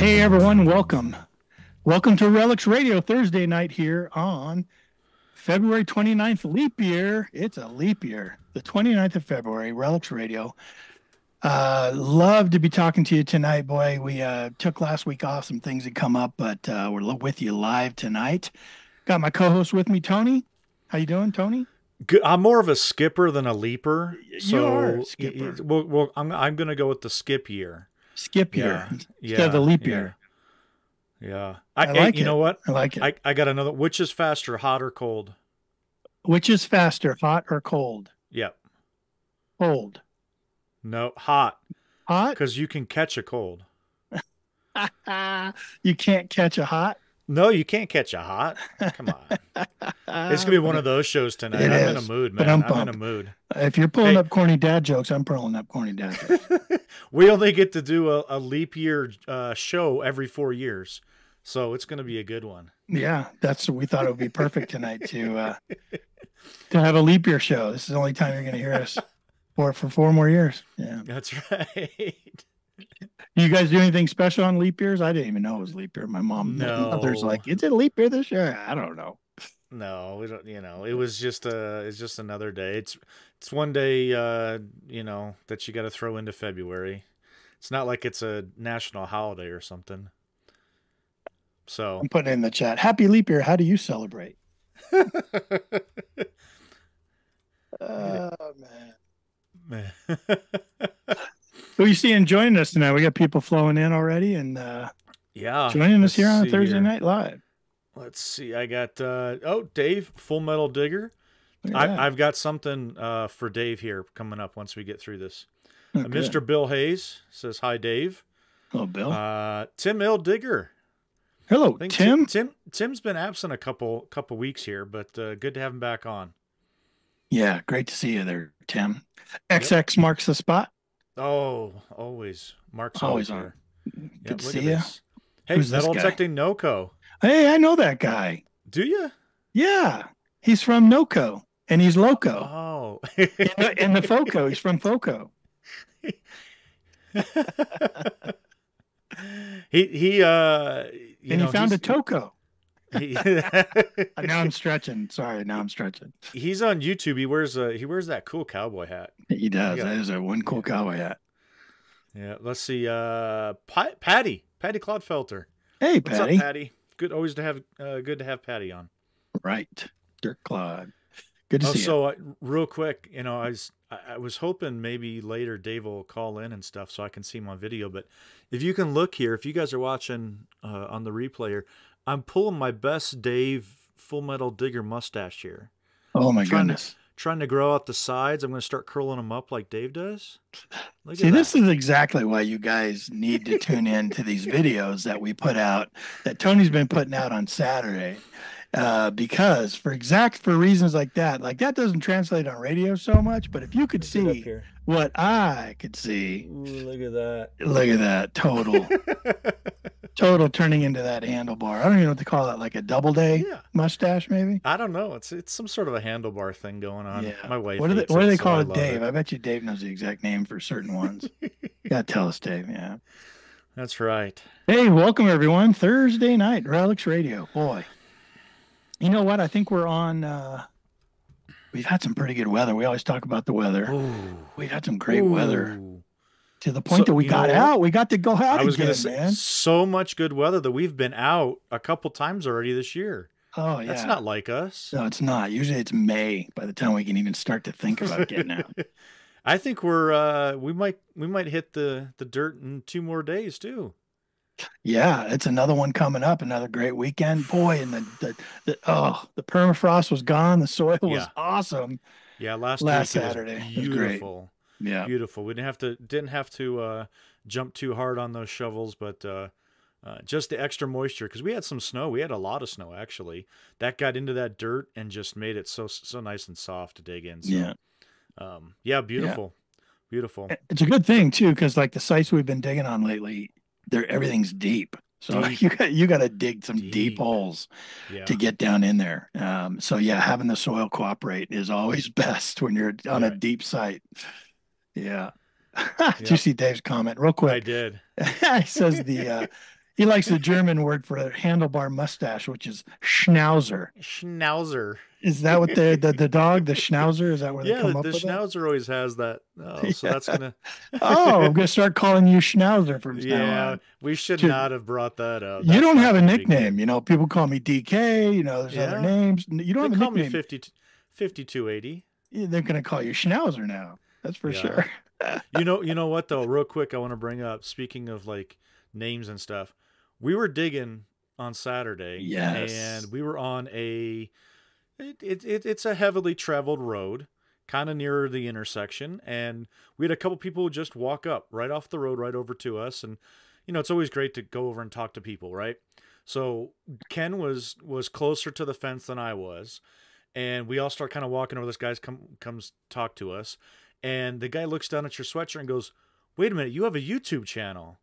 Hey everyone, welcome. Welcome to Relics Radio Thursday night here on February 29th, leap year. It's a leap year. The 29th of February, Relics Radio. Love to be talking to you tonight, boy. We took last week off. Some things had come up, but we're with you live tonight. Got my co-host with me, Tony. How you doing, Tony? Good. I'm more of a skipper than a leaper. You are a skipper. I'm going to go with the skip year. Skip year instead of the leap year. Yeah. I like it. You know what? I like it. I got another. Which is faster, hot or cold? Which is faster, hot or cold? Yep. Cold. No, hot. Hot? Because you can catch a cold. You can't catch a hot? No, you can't catch a hot. Come on. It's going to be one of those shows tonight. I'm in a mood, man. I'm in a mood. If you're pulling up corny dad jokes, I'm pulling up corny dad jokes. We only get to do a leap year show every 4 years. So it's going to be a good one. Yeah, we thought it would be perfect tonight to have a leap year show. This is the only time you're going to hear us for 4 more years. Yeah, that's right. You guys do anything special on leap years? I didn't even know it was leap year. My mother's like, "Is it leap year this year?" I don't know. No, we don't. It was just another day. It's one day, that you got to throw into February. It's not like it's a national holiday or something. So I'm putting it in the chat. Happy leap year. How do you celebrate? Oh man. Who you seeing joining us tonight? We got people flowing in already, and joining us here on Thursday Night Live. Let's see. I got Dave, Full Metal Digger. I've got something for Dave here coming up once we get through this. Mr. Bill Hayes says hi, Dave. Hello, Bill. Tim L. Digger. Hello, Tim. Tim's been absent a couple weeks here, but good to have him back on. Yeah, great to see you there, Tim. XX marks the spot. Oh, always. Mark's always on. Good to see you. Hey, Metal Detecting NoCo. Hey, I know that guy. Do you? Yeah. He's from NoCo, and he's loco. Oh. in the FOCO. He's from FOCO. He found a Toco. Now I'm stretching. Sorry, now I'm stretching. He's on YouTube. He wears that cool cowboy hat. He does. That is a one cool cowboy hat. Yeah. Let's see. Patty Clodfelter. Hey, What's Patty. up, Patty? Good to have Patty on. Right, Dirk Clod. Good to see you. So real quick, I was hoping maybe later Dave will call in and stuff so I can see him on video. But if you can look here, if you guys are watching on the replayer, I'm pulling my best Dave Full Metal Digger mustache here. Oh my goodness. Trying to grow out the sides. I'm going to start curling them up like Dave does. See, this is exactly why you guys need to tune in to these videos that we put out, that Tony's been putting out on Saturday. Because for reasons like that doesn't translate on radio so much, but if you could see what I could see. Ooh, look at that. Look at that. Total turning into that handlebar. I don't even know what to call that, like a double day mustache, maybe? I don't know. It's some sort of a handlebar thing going on. Yeah. My wife. What do they call it, Dave? I bet you Dave knows the exact name for certain ones. Gotta tell us, Dave. Yeah. That's right. Hey, welcome everyone. Thursday night, Relics Radio. Boy. You know what? I think we're on. We've had some pretty good weather. We always talk about the weather. Ooh. We've had some great weather to the point that we got out. We got to go out. I was going to say, man. So much good weather that we've been out a couple times already this year. Oh yeah, that's not like us. No, it's not. Usually it's May by the time we can even start to think about getting out. I think we might hit the dirt in 2 more days too. Yeah, it's another one coming up. Another great weekend, boy. And the permafrost was gone. The soil was awesome. Yeah, last Saturday was beautiful. Yeah, beautiful. We didn't have to jump too hard on those shovels, but just the extra moisture, because we had some snow. We had a lot of snow actually. That got into that dirt and just made it so nice and soft to dig in. So, beautiful. Yeah. Beautiful. It's a good thing too, because like the sites we've been digging on lately, everything's deep. So you got to dig some deep holes to get down in there. Having the soil cooperate is always best when you're on a deep site. Yeah. Did you see Dave's comment real quick? I did. He says He likes the German word for a handlebar mustache, which is Schnauzer. Schnauzer. Is that what the dog, the Schnauzer? Is that where they Yeah, come the up with it? Schnauzer always has that. Oh, so that's Yeah. gonna. Oh, I'm gonna start calling you Schnauzer from now Yeah, on. we should Ju- not have brought that up. You That's don't not have a going to be nickname. good. You know, people call me DK. You know, there's other Yeah, names. You don't they have a call me nickname. 5280. They're gonna call you Schnauzer now. That's for Yeah. sure. You know what though? Real quick, I want to bring up. Speaking of like names and stuff, we were digging on Saturday, Yes. and we were on a. It's a heavily traveled road, kind of near the intersection, and we had a couple people just walk up right off the road, right over to us, and it's always great to go over and talk to people, right? So Ken was closer to the fence than I was, and we all start kind of walking over. This guy comes talk to us, and the guy looks down at your sweatshirt and goes, "Wait a minute, you have a YouTube channel?"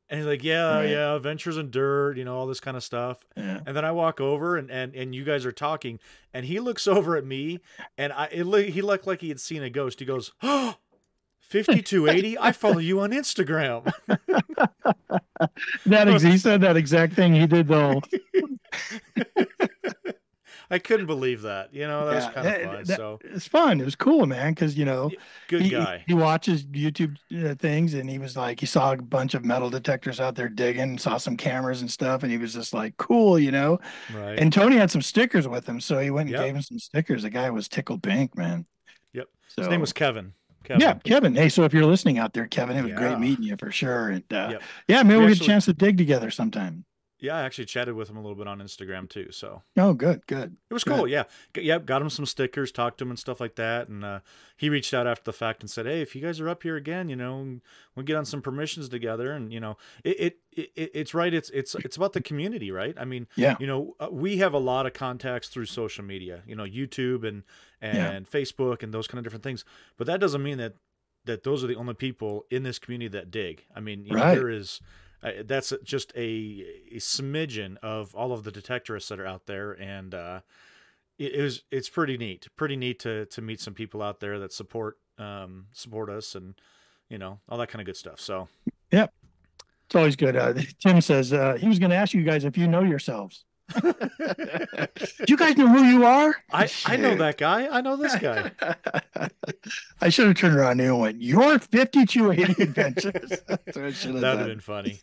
And he's like, "Yeah, Right. yeah, Adventures in Dirt, all this kind of stuff." Yeah. And then I walk over, and you guys are talking, and he looks over at me, and he looked like he had seen a ghost. He goes, "Oh, 5280, I follow you on Instagram." He said that exact thing. He did though. I couldn't believe that. That was Yeah, kind of fun. So it's fun. It was cool, man. Because good guy. he watches YouTube things, and he was like, he saw a bunch of metal detectors out there digging, saw some cameras and stuff, and he was just like, cool. Right. And Tony had some stickers with him, so he went and Yep. gave him some stickers. The guy was tickled pink, man. Yep. So His name was Kevin. yeah, Kevin. Hey, so if you're listening out there, Kevin, it was great Yeah. meeting you for sure. And Yep. yeah, maybe we'll get a actually- chance to dig together sometime. Yeah, I actually chatted with him a little bit on Instagram too. So Oh, good, good. it was Good. cool. Yeah. Yep. Got him some stickers, talked to him and stuff like that. And he reached out after the fact and said, "Hey, if you guys are up here again, we'll get on some permissions together." And it's right. It's about the community, right? I mean, Yeah. we have a lot of contacts through social media, YouTube and Yeah. Facebook and those kind of different things. But that doesn't mean that those are the only people in this community that dig. I mean, Right. there is. That's just a smidgen of all of the detectorists that are out there, and it's pretty neat to meet some people out there that support us, and all that kind of good stuff. So Yep. It's always good. Tim says he was going to ask you guys if you know yourselves. Do you guys know who you are? I know that guy. I know this guy. I should have turned around and went, "Your 5280 adventures." That's what I should have That'd have done. been funny.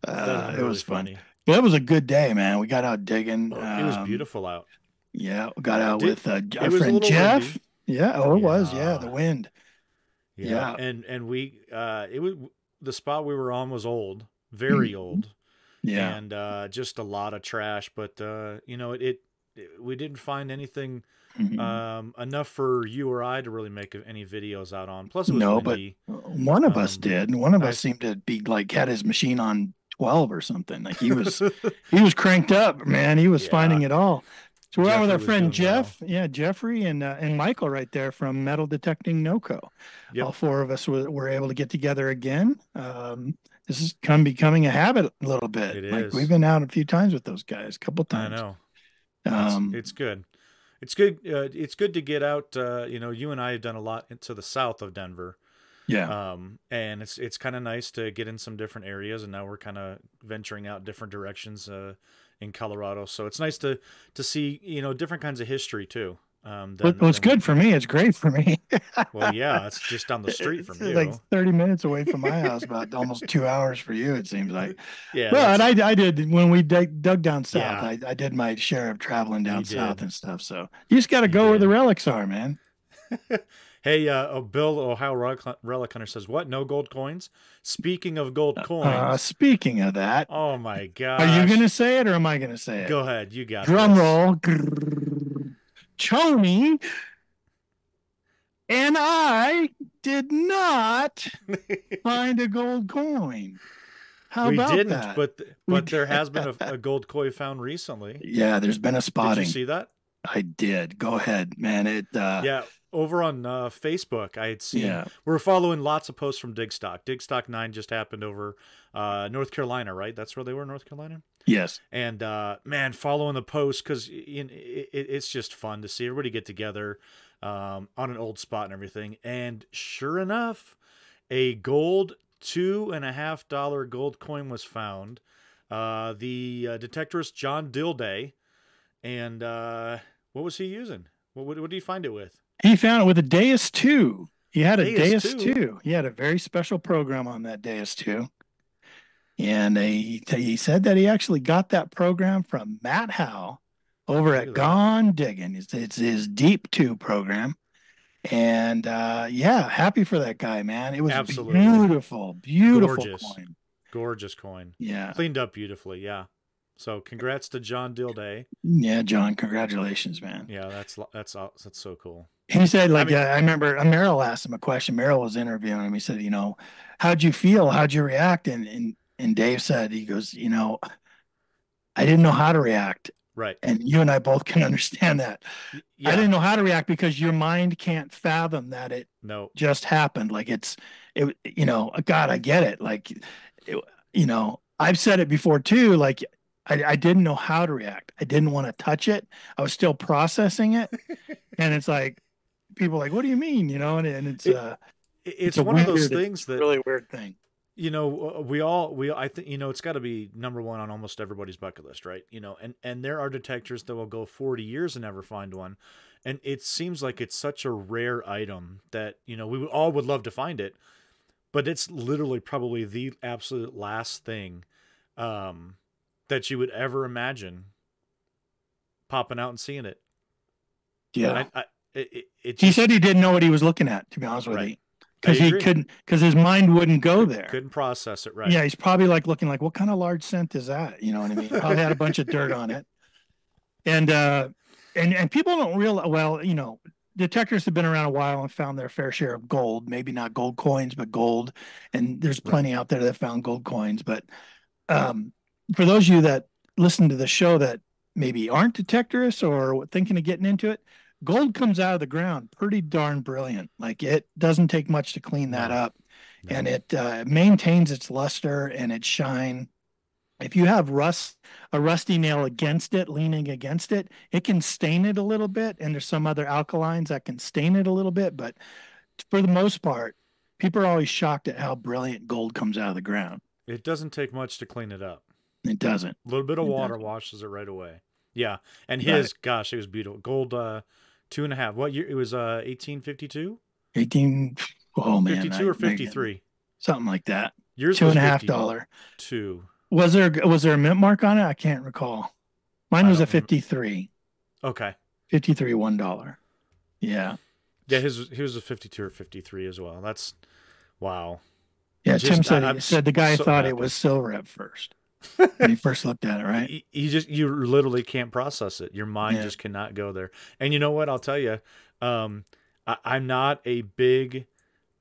It was fun. Yeah, it was a good day, man. We got out digging. It was beautiful out. Yeah, we got out with our was a friend little Jeff. windy. Yeah, it was. Yeah, Yeah. the wind. Yeah. And we it was the spot we were on was old, very old. Yeah. And just a lot of trash, but we didn't find anything Mhm. enough for you or I to really make any videos out on. Plus it was No, windy. one of us did. One of I- us seemed to be like had his machine on 12 or something. Like he was cranked up, man. He was Yeah. finding it all. So we're out with Jeffrey our was friend doing Jeff. Yeah, Jeffrey and Michael right there from Metal Detecting NoCo. Yep. All four of us were able to get together again. This is becoming a habit a little bit. It Like is. we've been out a few times with those guys, a couple I times. know. Um, It's good. It's good. It's good to get out. You and I have done a lot to the south of Denver. yeah. And it's kind of nice to get in some different areas, and now we're kind of venturing out different directions in Colorado. So it's nice to see different kinds of history too. Well, it's good for me. It's great for me. Well, yeah, it's just down the street from It's you. like 30 minutes away from my house, about almost 2 hours for you, it seems like. Yeah. Well, and I did when we dug down south. Yeah. I did my share of traveling down You south did. and stuff. So you just got to You go where did. the relics are, man. Hey, Bill Ohio Relic Hunter says, "What? No gold coins? Speaking of gold coins, Speaking of that, oh my gosh, are you going to say it or am I going to say it? go ahead? You got Drum this. roll. Grrr. Tony and I did not find a gold coin. How We about didn't, that? but there has been a gold coin found recently. Yeah, there's been a Did spotting. you see that? I did. Go ahead, man. Yeah, over on Facebook, I had seen. Yeah. We're following lots of posts from Digstock. Digstock 9 just happened over North Carolina, right? That's where they were, North Carolina. Yes. And man, following the post because it's just fun to see everybody get together on an old spot and everything. And sure enough, a gold $2.50 gold coin was found The detectorist John Dilday, and what was he using? What did he find it with? He found it with a Deus 2. He had a Deus Deus 2. 2. He had a very special program on that Deus 2. And he said that he actually got that program from Matt Howe over Look at at that. Gone Digging. It's his Deep 2 program. And yeah, happy for that guy, man. It was Absolutely. beautiful, beautiful Gorgeous. coin. Gorgeous coin. Yeah. Cleaned up beautifully. Yeah. So congrats to John Dilday. Yeah, John, congratulations, man. Yeah, that's so cool. He said, like, I mean, I remember Merrill asked him a question. Merrill was interviewing him. He said, how'd you feel? How'd you react? And Dave said, he goes, I didn't know how to react. right. And you and I both can understand that. Yeah. I didn't know how to react because your mind can't fathom that it just happened. Like God, I get it. Like, I've said it before too. Like, I didn't know how to react. I didn't want to touch it. I was still processing it. And it's like, people are like, what do you mean? And it's one of those things that really weird thing. I think, it's got to be number one on almost everybody's bucket list, right? And there are detectors that will go 40 years and never find one. And it seems like it's such a rare item that, we all would love to find it, but it's literally probably the absolute last thing that you would ever imagine popping out and seeing it. Yeah. He said he didn't know what he was looking at, to be honest with you. Because his mind wouldn't go there. Couldn't process it, right? Yeah, he's probably like looking like, what kind of large scent is that? You know what I mean? Probably had a bunch of dirt on it. And people don't realize, well, detectors have been around a while and found their fair share of gold, maybe not gold coins, but gold. And there's plenty out there that found gold coins. But for those of you that listen to the show that maybe aren't detectorists or thinking of getting into it, gold comes out of the ground pretty darn brilliant. Like, it doesn't take much to clean that up. No. And it maintains its luster and its shine. If you have a rusty nail against it, leaning against it, it can stain it a little bit. And there's some other alkalines that can stain it a little bit. But for the most part, people are always shocked at how brilliant gold comes out of the ground. It doesn't take much to clean it up. It doesn't. A little bit of water washes it right away. Yeah. And his, gosh, it was beautiful. Gold 2.5. What year? It was 1852? 18. Oh, man. 52 or 53? Something like that. Yours $2.50. Two. Was there a mint mark on it? I can't recall. Mine was a 53. Okay. 53, $1. Yeah. Yeah, he was a 52 or 53 as well. That's wow. Yeah, Tim said the guy thought it was silver at first. When he first looked at it, right? You literally can't process it. Your mind just cannot go there. And you know what? I'll tell you, I'm not a big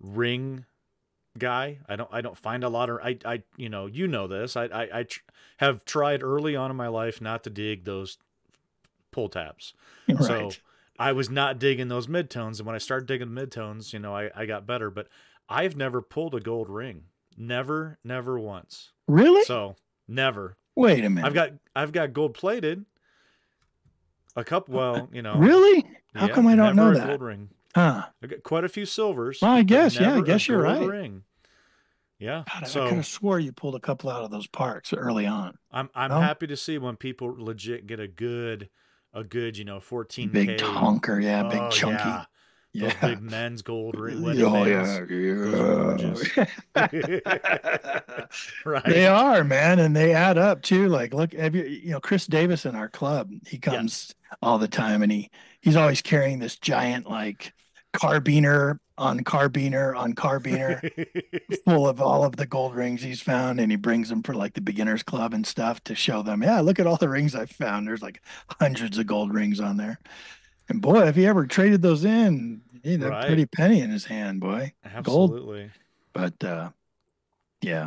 ring guy. I don't find a lot of this. I have tried early on in my life not to dig those pull tabs. Right. So I was not digging those midtones, and when I started digging midtones, I got better. But I've never pulled a gold ring. Never once. Really? So never. Wait a minute. I've got gold plated. A couple. Well, Really? How come I don't know that? Gold ring. Huh? I got quite a few silvers. Well, I guess. Yeah, I guess you're right. Ring. Yeah. God, I could have swore you pulled a couple out of those parks early on. I'm happy to see when people legit get a good 14K big honker, big chunky. Those big men's gold ring. Right. They are, man, and they add up too. Like, look, Chris Davis in our club, he comes all the time, and he's always carrying this giant like carbiner on carbiner on carbiner full of all of the gold rings he's found, and he brings them for like the beginners club and stuff to show them, look at all the rings I found. There's like hundreds of gold rings on there. And boy, if he ever traded those in, he'd have a pretty penny in his hand, boy. Absolutely. Gold. But yeah.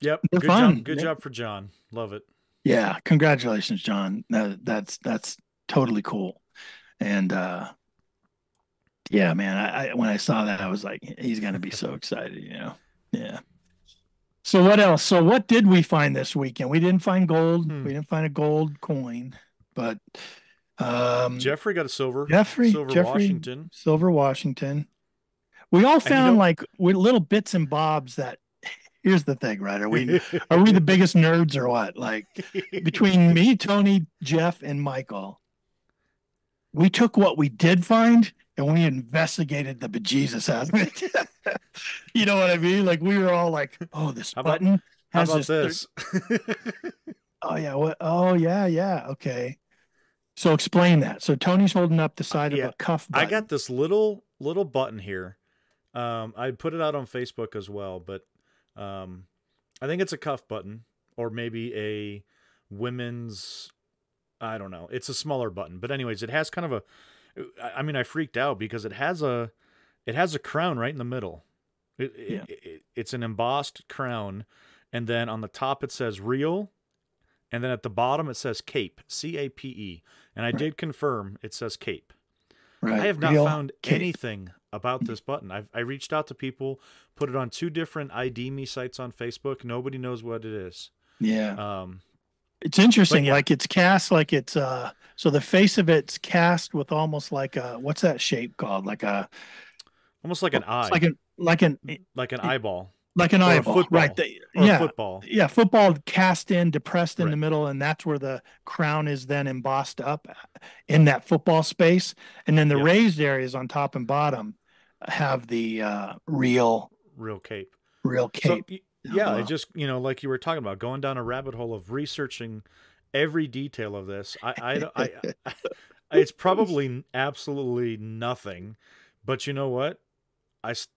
Yep. Good job for John. Love it. Yeah. Congratulations, John. That's totally cool. And yeah, man, when I saw that, I was like, he's gonna be so excited, Yeah. So what else? So what did we find this weekend? We didn't find gold. We didn't find a gold coin, but Jeffrey got a silver. Washington. We all found like with little bits and bobs that here's the thing, right? Are we the biggest nerds or what? Like between me, Tony, Jeff, and Michael, we took what we did find and we investigated the bejesus out of it. You know what I mean? Like we were all like, "Oh, this How about button how has about this." this? Oh yeah, what? Oh yeah, yeah. Okay. So explain that. So Tony's holding up the side of Yeah, a cuff I got button. this little button here. I put it out on Facebook as well, but um, I think it's a cuff button or maybe a women's. I don't know. It's a smaller button, but anyways, it has kind of a. I mean, I freaked out because it has a crown right in the middle. Yeah, It's an embossed crown, and then on the top it says real, and then at the bottom it says cape, CAPE. And I right, did confirm it says cape. I right. have not Real found cape. anything about this button. I reached out to people, put it on 2 different ID me sites on Facebook. Nobody knows what it is. Yeah. Um, It's but interesting. yeah, Like it's cast like it's so the face of it's cast with almost like a what's that shape called? Like a almost like an it's eye, like an eyeball, like an or a eyeball, right? football, or a Yeah, football. yeah. Football cast in, depressed in the Right. middle, and that's where the crown is then embossed up in that football space, and then the Yep. raised areas on top and bottom have the Real cape. real So cape down yeah, it below. just like you were talking about, going down a rabbit hole of researching every detail of this. It's probably absolutely nothing, but you know what?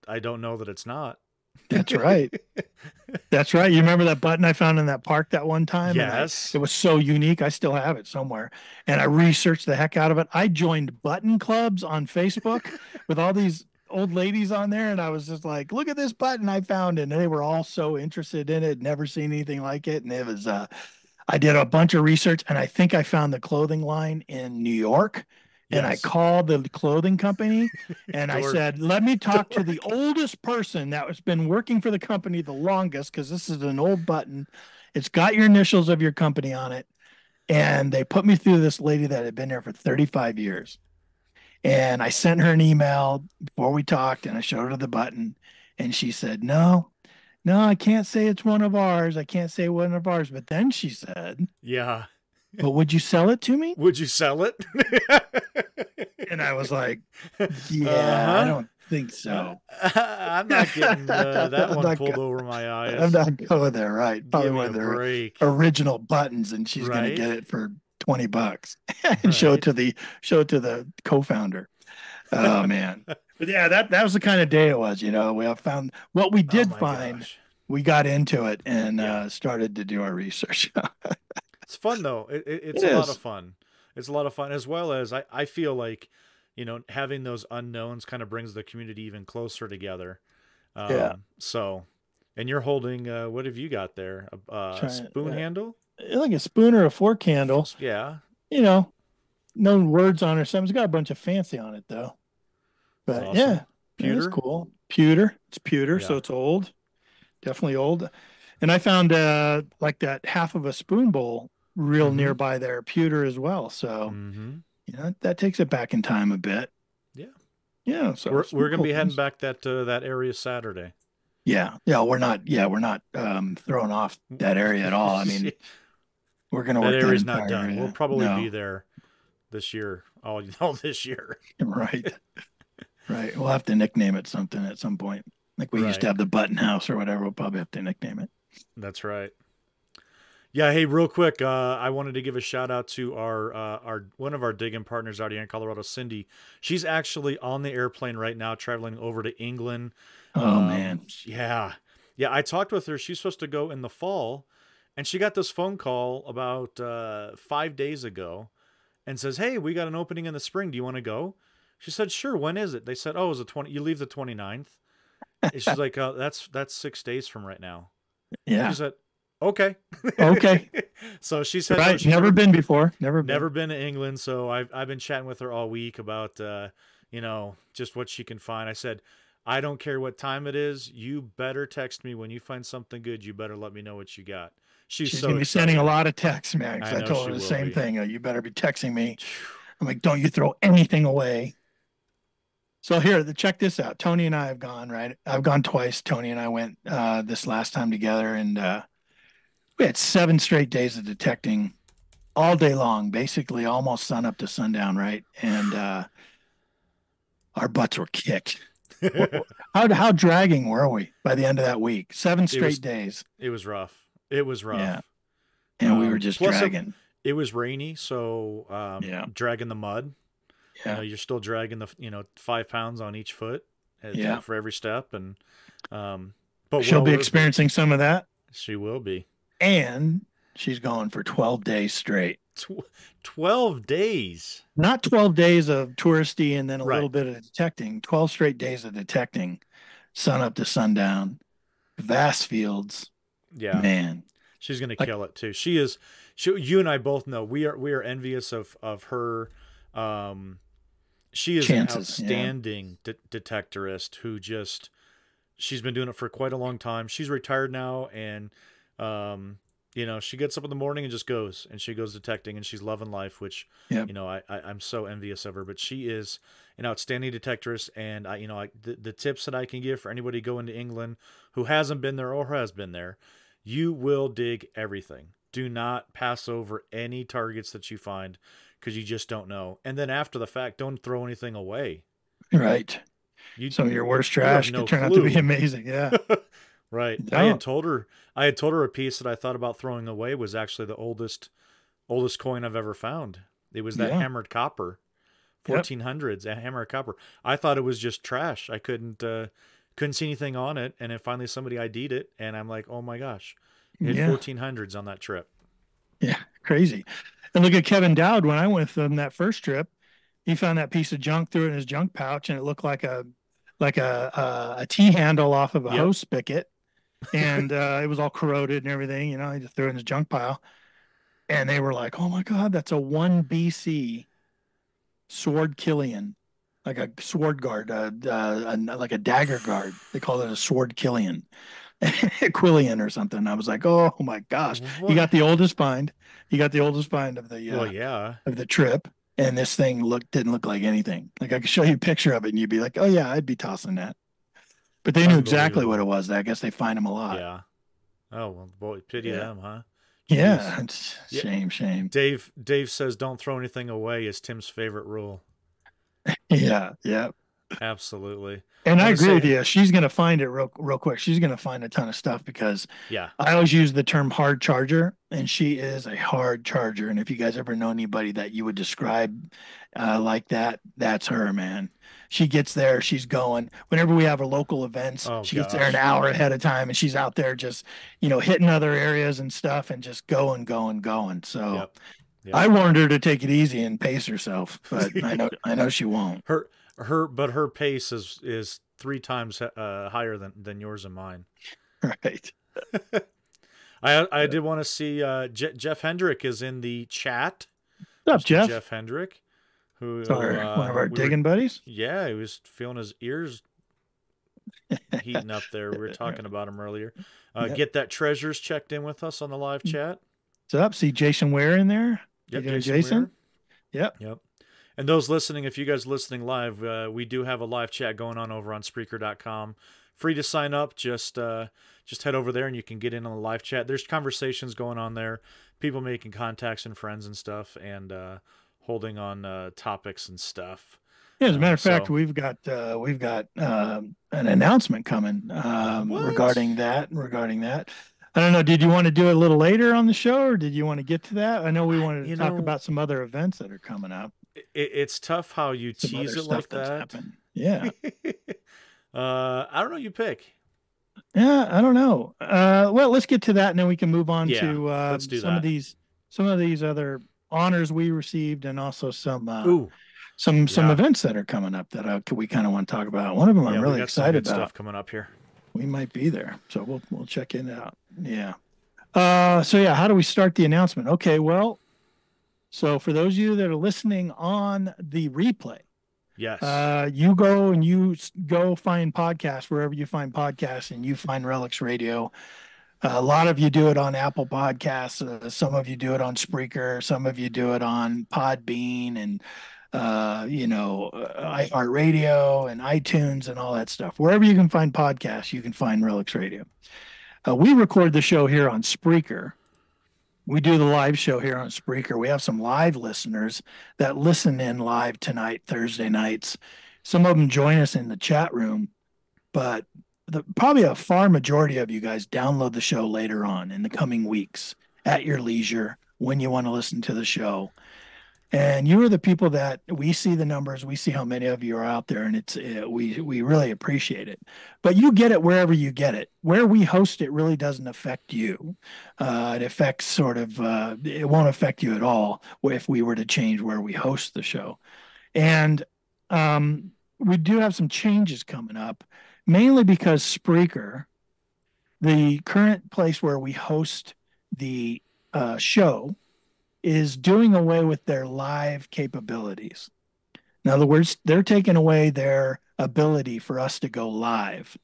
I don't know that it's not. That's right. That's right. You remember that button I found in that park that one time, and it Yes. was so unique. I still have it somewhere, and I researched the heck out of it. I joined button clubs on Facebook with all these old ladies on there, and I was just like, "Look at this button I found," and they were all so interested in it, never seen anything like it, and it was. I did a bunch of research, and I think I found the clothing line in New York. And I Yes. called the clothing company and I Dork. said, let me talk to the Dork. oldest person that has been working for the company the longest, because this is an old button. It's got your initials of your company on it. And they put me through this lady that had been there for 35 years. And I sent her an email before we talked and I showed her the button. And she said, no, no, I can't say it's one of ours. I can't say one of ours. But then she said, Yeah. but would you sell it to me? Would you sell it? And I was like, yeah, I Uh-huh. don't think so. I'm not getting that I'm one not, pulled over my I'm eyes. not going there, right? Probably Give me one a of their break. original buttons, and she's going to Right? get it for $20 and Right. show it to the co-founder. Oh man. But yeah, that was the kind of day it was, We all found what we Oh did my find. gosh. We got into it and Yeah. started to do our research. It's fun though. It's It a lot of is. fun. It's a lot of fun, as well as I feel like, having those unknowns kind of brings the community even closer together. Yeah. So, and you're holding, what have you got there? A Trying spoon handle? like a spoon or a fork handle, Yeah. you know, no words on it or something. It's got a bunch of fancy on it though. It's But awesome. yeah, it's Pewter? cool. Pewter. It's pewter, so Yeah. it's old. Definitely old. And I found like that half of a spoon bowl real Mm-hmm. nearby there, pewter as well. So, Mm-hmm. that takes it back in time a bit. Yeah. Yeah, so We're some we're gonna cool be heading things. back that area Saturday. Yeah. We're not throwing off that area at all. I mean, we're gonna That work that area's not entire done. We'll area. probably be No, there this year. All this year. right. Right. We'll have to nickname it something at some point. Like we used to Right. have the button house or whatever. We'll probably have to nickname it. That's right. Yeah, hey, real quick, I wanted to give a shout out to our one of our digging partners out here in Colorado, Cindy. She's actually on the airplane right now, traveling over to England. Oh man. Yeah, yeah. I talked with her. She's supposed to go in the fall, and she got this phone call about 5 days ago, and says, "Hey, we got an opening in the spring. Do you want to go?" She said, "Sure. When is it?" They said, "Oh, it's the 20. You leave the 29th." And she's like, "That's 6 days from right now." She Yeah. said, "Okay." Okay. So she's heading over. Right. She's Never been before. Never been. never been to England, so I've been chatting with her all week about just what she can find. I said, "I don't care what time it is. You better text me when you find something good. You better let me know what you got." She's She's so gonna be sending a excited. lot of texts, man. I Because I know told she her the will same be. thing. You better be texting me. I'm like, don't you throw anything away. So here, check this out. Tony and I have gone, right? I've gone twice. Tony and I went this last time together, and we had 7 straight days of detecting all day long, basically almost sun up to sundown, right? And our butts were kicked. How dragging were we by the end of that week? Seven It was straight days. it was rough. It was Yeah. rough. And we were just Plus dragging. it was rainy, so Yeah. dragging the mud. Yeah. You're still dragging the 5 pounds on each foot Yeah. for every step, and but She'll well be worth it. experiencing some of that. She will be. And she's going for 12 days straight. 12 days. Not 12 days of touristy and then a Right. little bit of detecting, 12 straight days of detecting, sun up to sundown, vast fields. Yeah. Man. She's gonna kill it too. She is. You and I both know we are envious of her. She is Chances, an outstanding detectorist who just she's been doing it for quite a long time. She's retired now, and she gets up in the morning and just goes, and she goes detecting, and she's loving life, which Yep. I'm so envious of her. But she is an outstanding detectorist, and the tips that I can give for anybody going to England who hasn't been there or has been there, you will dig everything. Do not pass over any targets that you find, because you just don't know. And then after the fact, don't throw anything away. Right. Some of your worst trash no could turn out to be clue. amazing. Yeah. Right. No. I had told her a piece that I thought about throwing away was actually the oldest coin I've ever found. It was that Yeah. hammered copper, 1400s, a hammered copper. I thought it was just trash. I couldn't see anything on it, and then finally somebody ID'd it, and I'm like, oh my gosh, it had 1400s on that trip. Yeah, crazy. And look at Kevin Dowd. When I went with him that first trip, he found that piece of junk, threw it in his junk pouch, and it looked like a T handle off of a Yep. hose spigot, and it was all corroded and everything. He just threw it in his junk pile, and they were like, "Oh my God, that's a 1 BC sword Killian, like a sword guard, like a dagger guard. They call it a sword Killian." Quillian or something. I was like, oh my gosh, What? you got the oldest find. You got the oldest find of the Well, yeah. of the trip, and this thing didn't look like anything. Like I could show you a picture of it, and you'd be like, oh yeah, I'd be tossing that. But they knew exactly what it was. I guess they find them a lot. Yeah. Oh well, boy, pity them, huh? Yeah, it's shame. Dave says don't throw anything away is Tim's favorite rule. Yeah. Absolutely. And I agree with you. She's going to find it real quick. She's going to find a ton of stuff because I always use the term hard charger, and she is a hard charger. And if you guys ever know anybody that you would describe like that, that's her, man. She gets there. She's going. Whenever we have our local events, she gets there an hour ahead of time, and she's out there just, hitting other areas and stuff and just going. So I warned her to take it easy and pace herself, but I know she won't. Her pace is 3 times higher than yours and mine. Right. I did want to see Jeff Hendrick is in the chat. What's up, Jeff? Jeff Hendrick, who one of our digging buddies. Yeah, he was feeling his ears heating up there. We were talking about him earlier. Get that treasures checked in with us on the live chat. What's up? See Jason Ware in there. Yep, Jason. Yep. And those listening, if you guys are listening live, we do have a live chat going on over on Spreaker.com. Free to sign up. Just head over there and you can get in on the live chat. There's conversations going on there, people making contacts and friends and stuff, and holding on topics and stuff. Yeah, as a matter of fact, we've got an announcement coming regarding that. I don't know. Did you want to do it a little later on the show, or did you want to get to that? I know we wanted to talk about some other events that are coming up. It's tough how you tease it like that. Yeah. I don't know. You pick. Yeah, I don't know. Well, let's get to that, and then we can move on to let's do some that. of these other honors we received, and also some events that are coming up that we kind of want to talk about. One of them I'm really excited about. Stuff coming up here. We might be there, so we'll check it out. Yeah. How do we start the announcement? Okay, well, so for those of you that are listening on the replay, yes, you go find podcasts wherever you find podcasts, and you find Relics Radio. A lot of you do it on Apple Podcasts. Some of you do it on Spreaker. Some of you do it on Podbean, and iHeartRadio and iTunes and all that stuff. Wherever you can find podcasts, you can find Relics Radio. We record the show here on Spreaker. We do the live show here on Spreaker. We have some live listeners that listen in live tonight, Thursday nights. Some of them join us in the chat room, but probably a far majority of you guys download the show later on in the coming weeks at your leisure when you want to listen to the show. And you are the people that we see the numbers, we see how many of you are out there, and we really appreciate it. But you get it wherever you get it. Where we host it really doesn't affect you. It affects it won't affect you at all if we were to change where we host the show. And we do have some changes coming up, mainly because Spreaker, the current place where we host the show, is doing away with their live capabilities. In other words, they're taking away their ability for us to go live.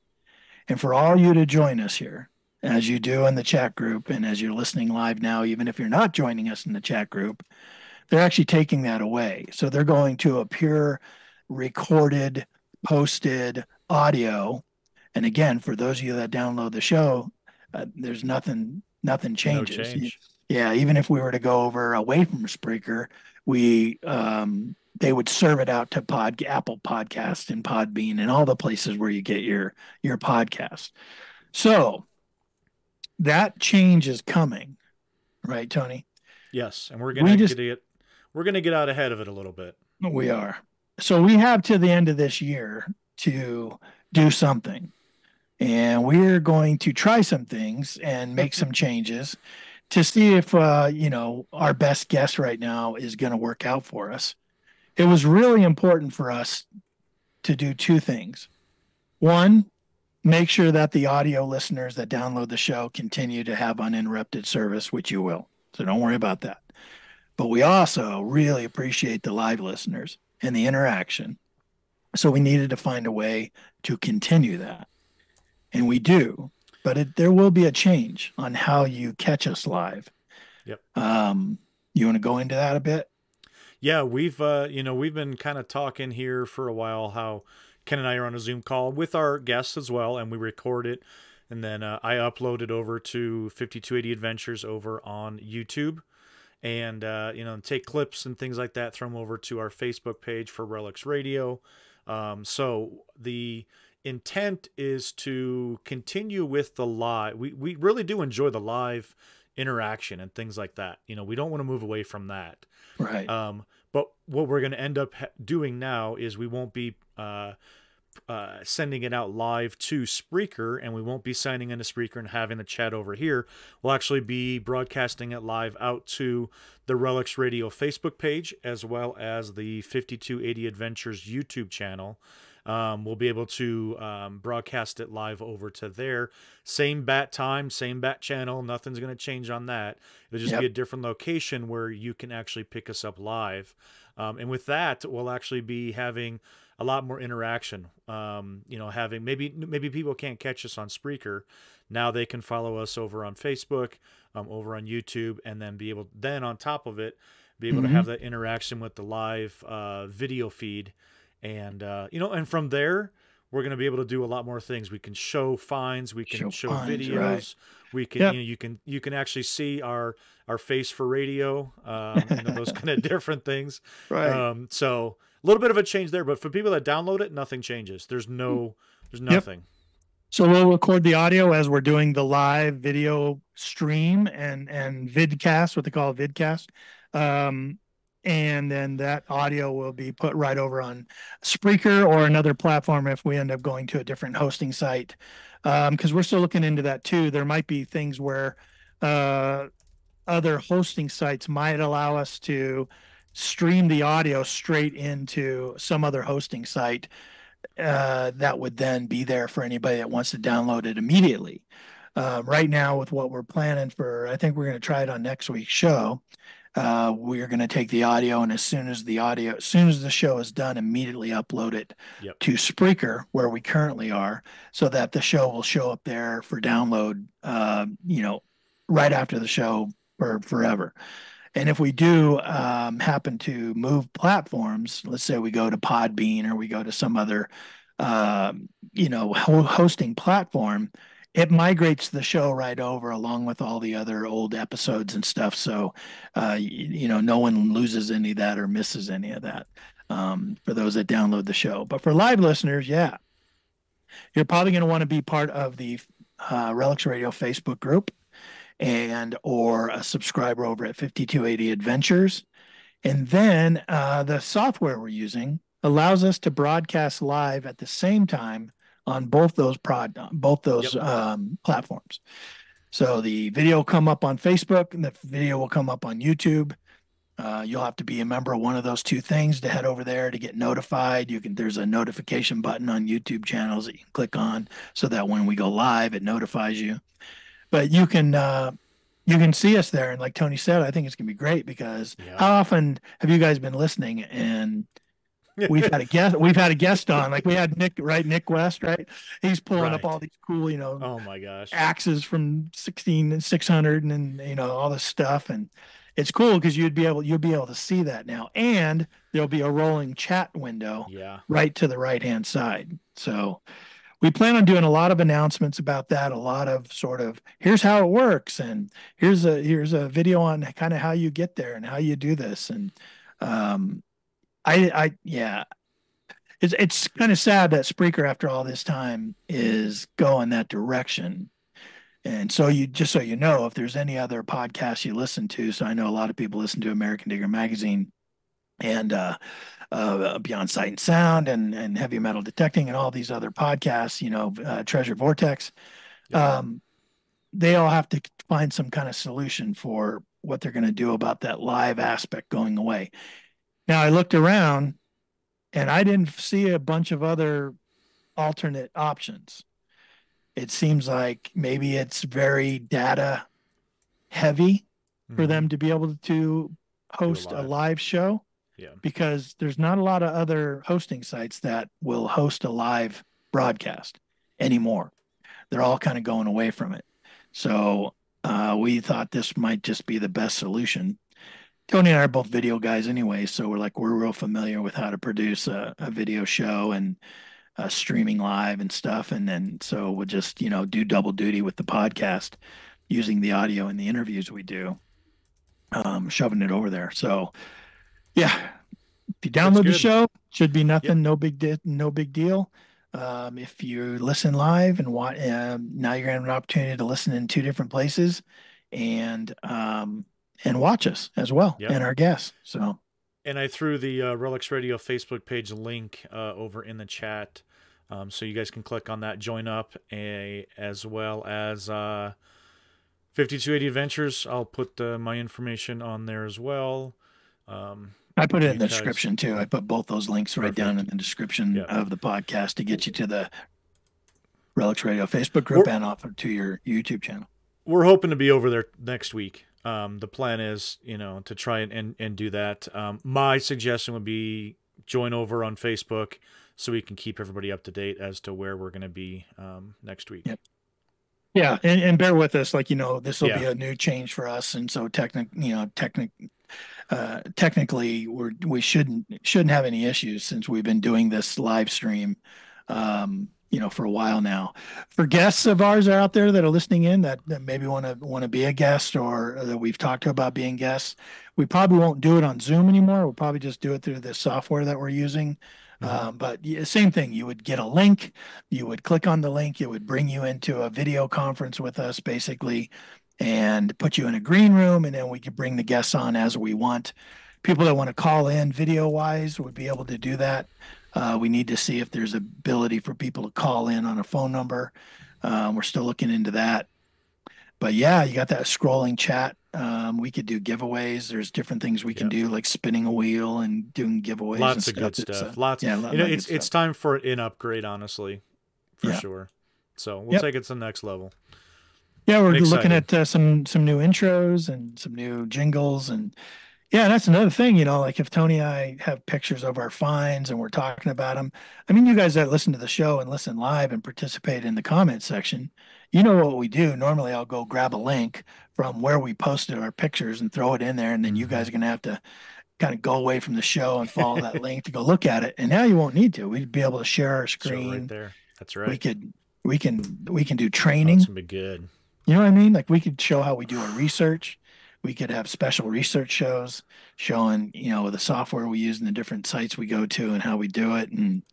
And for all you to join us here, as you do in the chat group, and as you're listening live now, even if you're not joining us in the chat group, they're actually taking that away. So they're going to a pure recorded, posted audio. And again, for those of you that download the show, there's nothing changes. No change. Yeah, even if we were to go away from Spreaker, they would serve it out to Apple Podcast and Podbean and all the places where you get your podcast. So that change is coming, right, Tony? Yes, and we're gonna get out ahead of it a little bit. We are. So we have to the end of this year to do something, and we're going to try some things and make some changes to see if our best guess right now is going to work out for us. It was really important for us to do two things. One, make sure that the audio listeners that download the show continue to have uninterrupted service, which you will. So don't worry about that. But we also really appreciate the live listeners and the interaction. So we needed to find a way to continue that. And we do. But there will be a change on how you catch us live. Yep. You want to go into that a bit? Yeah, we've been kind of talking here for a while how Ken and I are on a Zoom call with our guests as well, and we record it, and then I upload it over to 5280 Adventures over on YouTube, and take clips and things like that, throw them over to our Facebook page for Relics Radio. So the intent is to continue with the live. We really do enjoy the live interaction and things like that. We don't want to move away from that. Right. But what we're going to end up doing now is we won't be sending it out live to Spreaker, and we won't be signing into Spreaker and having the chat over here. We'll actually be broadcasting it live out to the Relics Radio Facebook page, as well as the 5280 Adventures YouTube channel. We'll be able to broadcast it live over to there. Same bat time, same bat channel. Nothing's going to change on that. It'll just be a different location where you can actually pick us up live. And with that, we'll actually be having a lot more interaction. Having maybe people can't catch us on Spreaker. Now they can follow us over on Facebook, over on YouTube, and then on top of it, be able to have that interaction with the live video feed. And, and from there, we're going to be able to do a lot more things. We can show finds, we can show videos, right. We can, you can actually see our face for radio, those kind of different things. Right. So a little bit of a change there, but for people that download it, nothing changes. There's nothing. Yep. So we'll record the audio as we're doing the live video stream and vidcast, what they call a vidcast. And then that audio will be put right over on Spreaker or another platform if we end up going to a different hosting site. Because we're still looking into that too. There might be things where other hosting sites might allow us to stream the audio straight into some other hosting site that would then be there for anybody that wants to download it immediately. Right now, with what we're planning for, I think we're going to try it on next week's show. We're going to take the audio, and as soon as the show is done, immediately upload it to Spreaker, where we currently are, so that the show will show up there for download, right after the show for forever. And if we do happen to move platforms, let's say we go to Podbean or we go to some other, hosting platform, it migrates the show right over along with all the other old episodes and stuff. So, no one loses any of that or misses any of that for those that download the show. But for live listeners, yeah, you're probably going to want to be part of the Relics Radio Facebook group and or a subscriber over at 5280 Adventures. And then the software we're using allows us to broadcast live at the same time on both those platforms. So the video will come up on Facebook and the video will come up on YouTube. You'll have to be a member of one of those two things to head over there to get notified. There's a notification button on YouTube channels that you can click on so that when we go live, it notifies you. But you can see us there, and like Tony said, I think it's gonna be great because how often have you guys been listening and we've had a guest on, like we had Nick West, right? He's pulling up all these cool, oh my gosh, axes from 16600 and all this stuff, and it's cool because you'll be able to see that now, and there'll be a rolling chat window right to the right hand side. So we plan on doing a lot of announcements about that, a lot of sort of here's how it works, and here's a video on kind of how you get there and how you do this. And it's kind of sad that Spreaker after all this time is going that direction. And so so you know, if there's any other podcasts you listen to, so I know a lot of people listen to American Digger Magazine and Beyond Sight and Sound and Heavy Metal Detecting and all these other podcasts, Treasure Vortex, they all have to find some kind of solution for what they're going to do about that live aspect going away. Now, I looked around and I didn't see a bunch of other alternate options. It seems like maybe it's very data heavy for them to be able to host a live show. Yeah. Because there's not a lot of other hosting sites that will host a live broadcast anymore. They're all kind of going away from it. So we thought this might just be the best solution. Tony and I are both video guys anyway, so we're real familiar with how to produce a video show and streaming live and stuff. And then so we'll just, do double duty with the podcast using the audio and the interviews we do, shoving it over there. So yeah, if you download the show, should be nothing, no big deal. If you listen live and now you're gonna have an opportunity to listen in two different places and watch us as well and our guests. So. And I threw the Relics Radio Facebook page link over in the chat, so you guys can click on that, join up, as well as 5280 Adventures. I'll put my information on there as well. I put it in the description too. I put both those links right down in the description of the podcast to get you to the Relics Radio Facebook group and off to your YouTube channel. We're hoping to be over there next week. The plan is, to try and do that. My suggestion would be join over on Facebook so we can keep everybody up to date as to where we're going to be next week. Yep. Yeah, and bear with us. This will be a new change for us, and so technically we shouldn't have any issues since we've been doing this live stream for a while now. For guests of ours out there that are listening in that maybe want to be a guest or that we've talked to about being guests, we probably won't do it on Zoom anymore. We'll probably just do it through the software that we're using. But same thing, you would get a link, you would click on the link, it would bring you into a video conference with us basically and put you in a green room, and then we could bring the guests on as we want. People that want to call in video wise would be able to do that. We need to see if there's ability for people to call in on a phone number. We're still looking into that. But yeah, you got that scrolling chat. We could do giveaways. There's different things we can do, like spinning a wheel and doing giveaways. Lots of good stuff. It's time for an upgrade, honestly, for sure. So we'll take it to the next level. Yeah, we're looking at some new intros and some new jingles, and Yeah, and that's another thing, like if Tony and I have pictures of our finds and we're talking about them. I mean, you guys that listen to the show and listen live and participate in the comment section, you know what we do. Normally, I'll go grab a link from where we posted our pictures and throw it in there, and then you Hmm. guys are gonna have to kind of go away from the show and follow that link to go look at it. And now you won't need to. We'd be able to share our Show it right screen. there. That's We right. could we can do Oh, it's training. gonna be good. You know what I mean? Like we could show how we do our research. We could have special research shows showing, the software we use and the different sites we go to and how we do it. And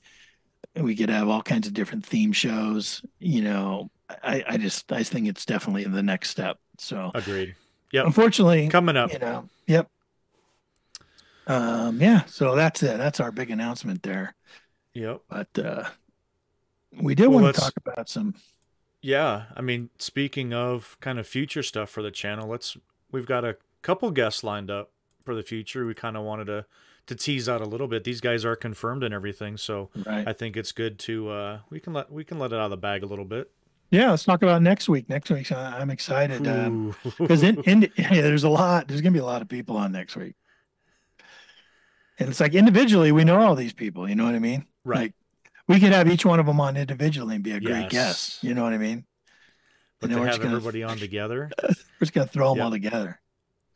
we could have all kinds of different theme shows. I think it's definitely the next step. So Agreed. Yep. unfortunately, Coming up. yep. Yeah, so that's it. That's our big announcement there. Yep. But we did Well, want to let's. talk about some. Yeah. I mean, speaking of kind of future stuff for the channel, we've got a couple guests lined up for the future. We kind of wanted to tease out a little bit. These guys are confirmed and everything, so Right. I think it's good to we can let it out of the bag a little bit. Yeah, let's talk about next week. Next week, I'm excited Ooh. because yeah, there's a lot. There's gonna be a lot of people on next week, and it's like individually we know all these people. You know what I mean? Right. Like we could have each one of them on individually and be a great guest. Yes. You know what I mean? And But then to we're just have gonna everybody on together. throw them all Yep. together.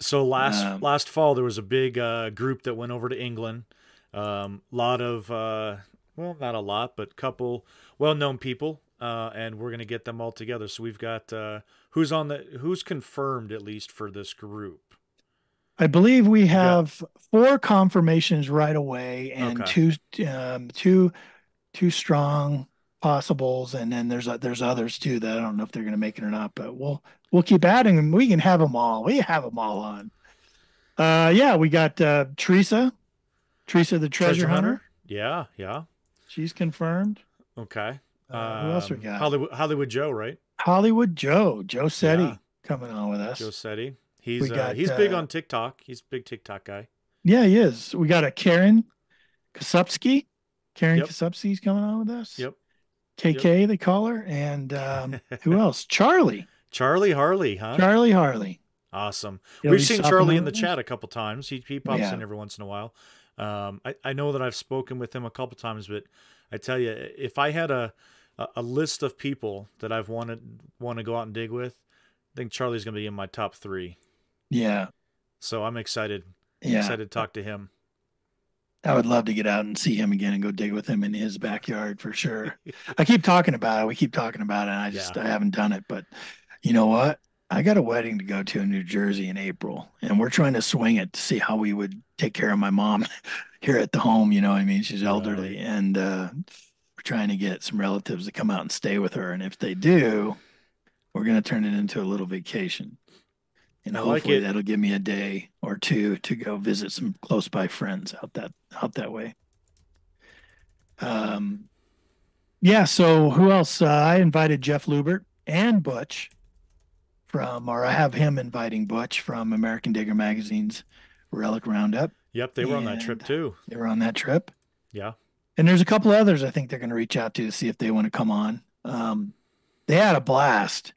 So last Um, last fall there was a big group that went over to England. Lot of well, not a lot, but couple well-known people, and we're gonna get them all together. So we've got who's confirmed at least for this group. I believe we We've got have four confirmations right away and okay, two strong possibles, and then there's others too that I don't know if they're going to make it or not, but we'll keep adding them. We can have them all. We have them all on. Yeah, we got Teresa the treasure treasure hunter. hunter. Yeah, yeah. She's confirmed. Okay. Who else we got? Hollywood Joe, right? Hollywood Joe Yeah, Setti coming on with Joe us. Setti. We got He's big on TikTok. He's a big TikTok guy. yeah, he is. We got a Karen Kasupski. Karen Yep. Kasupski's coming on with us. Yep. Yep. KK, they call her. And who else? Charlie. Charlie Harley, huh? Charlie Harley. Awesome. He'll We've be seen stopping Charlie in on the with us. chat a couple times. He pops Yeah. in every once in a while. I know that I've spoken with him a couple times, but I tell you, if I had a list of people that I've want to go out and dig with, I think Charlie's going to be in my top 3. Yeah. So I'm excited. Yeah. Excited to talk to him. I would love to get out and see him again and go dig with him in his backyard for sure. I keep talking about it. We keep talking about it. And Yeah. I haven't done it. But you know what? I got a wedding to go to in New Jersey in April, and we're trying to swing it to see how we would take care of my mom here at the home. You know what I mean? She's elderly, Right. and we're trying to get some relatives to come out and stay with her. And if they do, we're going to turn it into a little vacation. And I like hopefully it. that'll give me a day or two to go visit some close by friends out that way. Um, yeah. So who else? I invited Jeff Lubert and Butch or I have him inviting Butch from American Digger Magazine's Relic Roundup, Yep, they were on that trip and too. they were on that trip. Yeah. And there's a couple others I think they're going to reach out to see if they want to come on. They had a blast.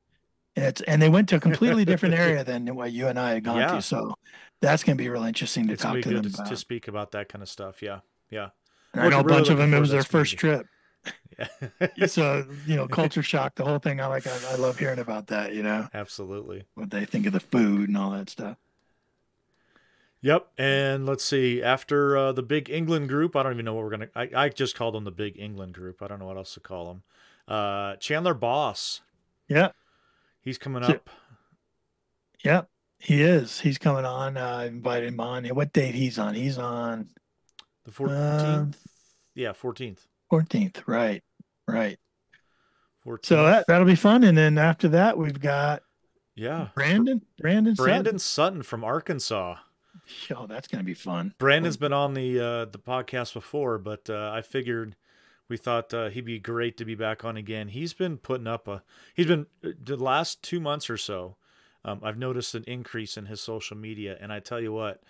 And they went to a completely different area than what you and I had gone to. Yeah. So that's going to be really interesting to It's gonna talk be to good them to about. speak about that kind of stuff. Yeah. Yeah. And I know a Really bunch of looking them, it forward was to their that's gonna first be. trip. Yeah. So, culture shock, the whole thing. I love hearing about that, Absolutely. what they think of the food and all that stuff. Yep. And let's see. After the Big England group, I don't even know what we're gonna. I just called them the Big England group. I don't know what else to call them. Chandler Boss. Yeah. He's coming So- up Yeah, he is. He's coming on. I invited him on. What date he's on? He's on the 14th. Yeah, 14th. 14th. Right. Right. 14th. So that'll be fun. And then after that, we've got Yeah. Brandon Sutton from Arkansas. Sutton. Oh, that's going to be fun. Brandon's been on the podcast before, but I figured we thought he'd be great to be back on again. He's been putting up the last 2 months or so. I've noticed an increase in his social media, and I tell you what,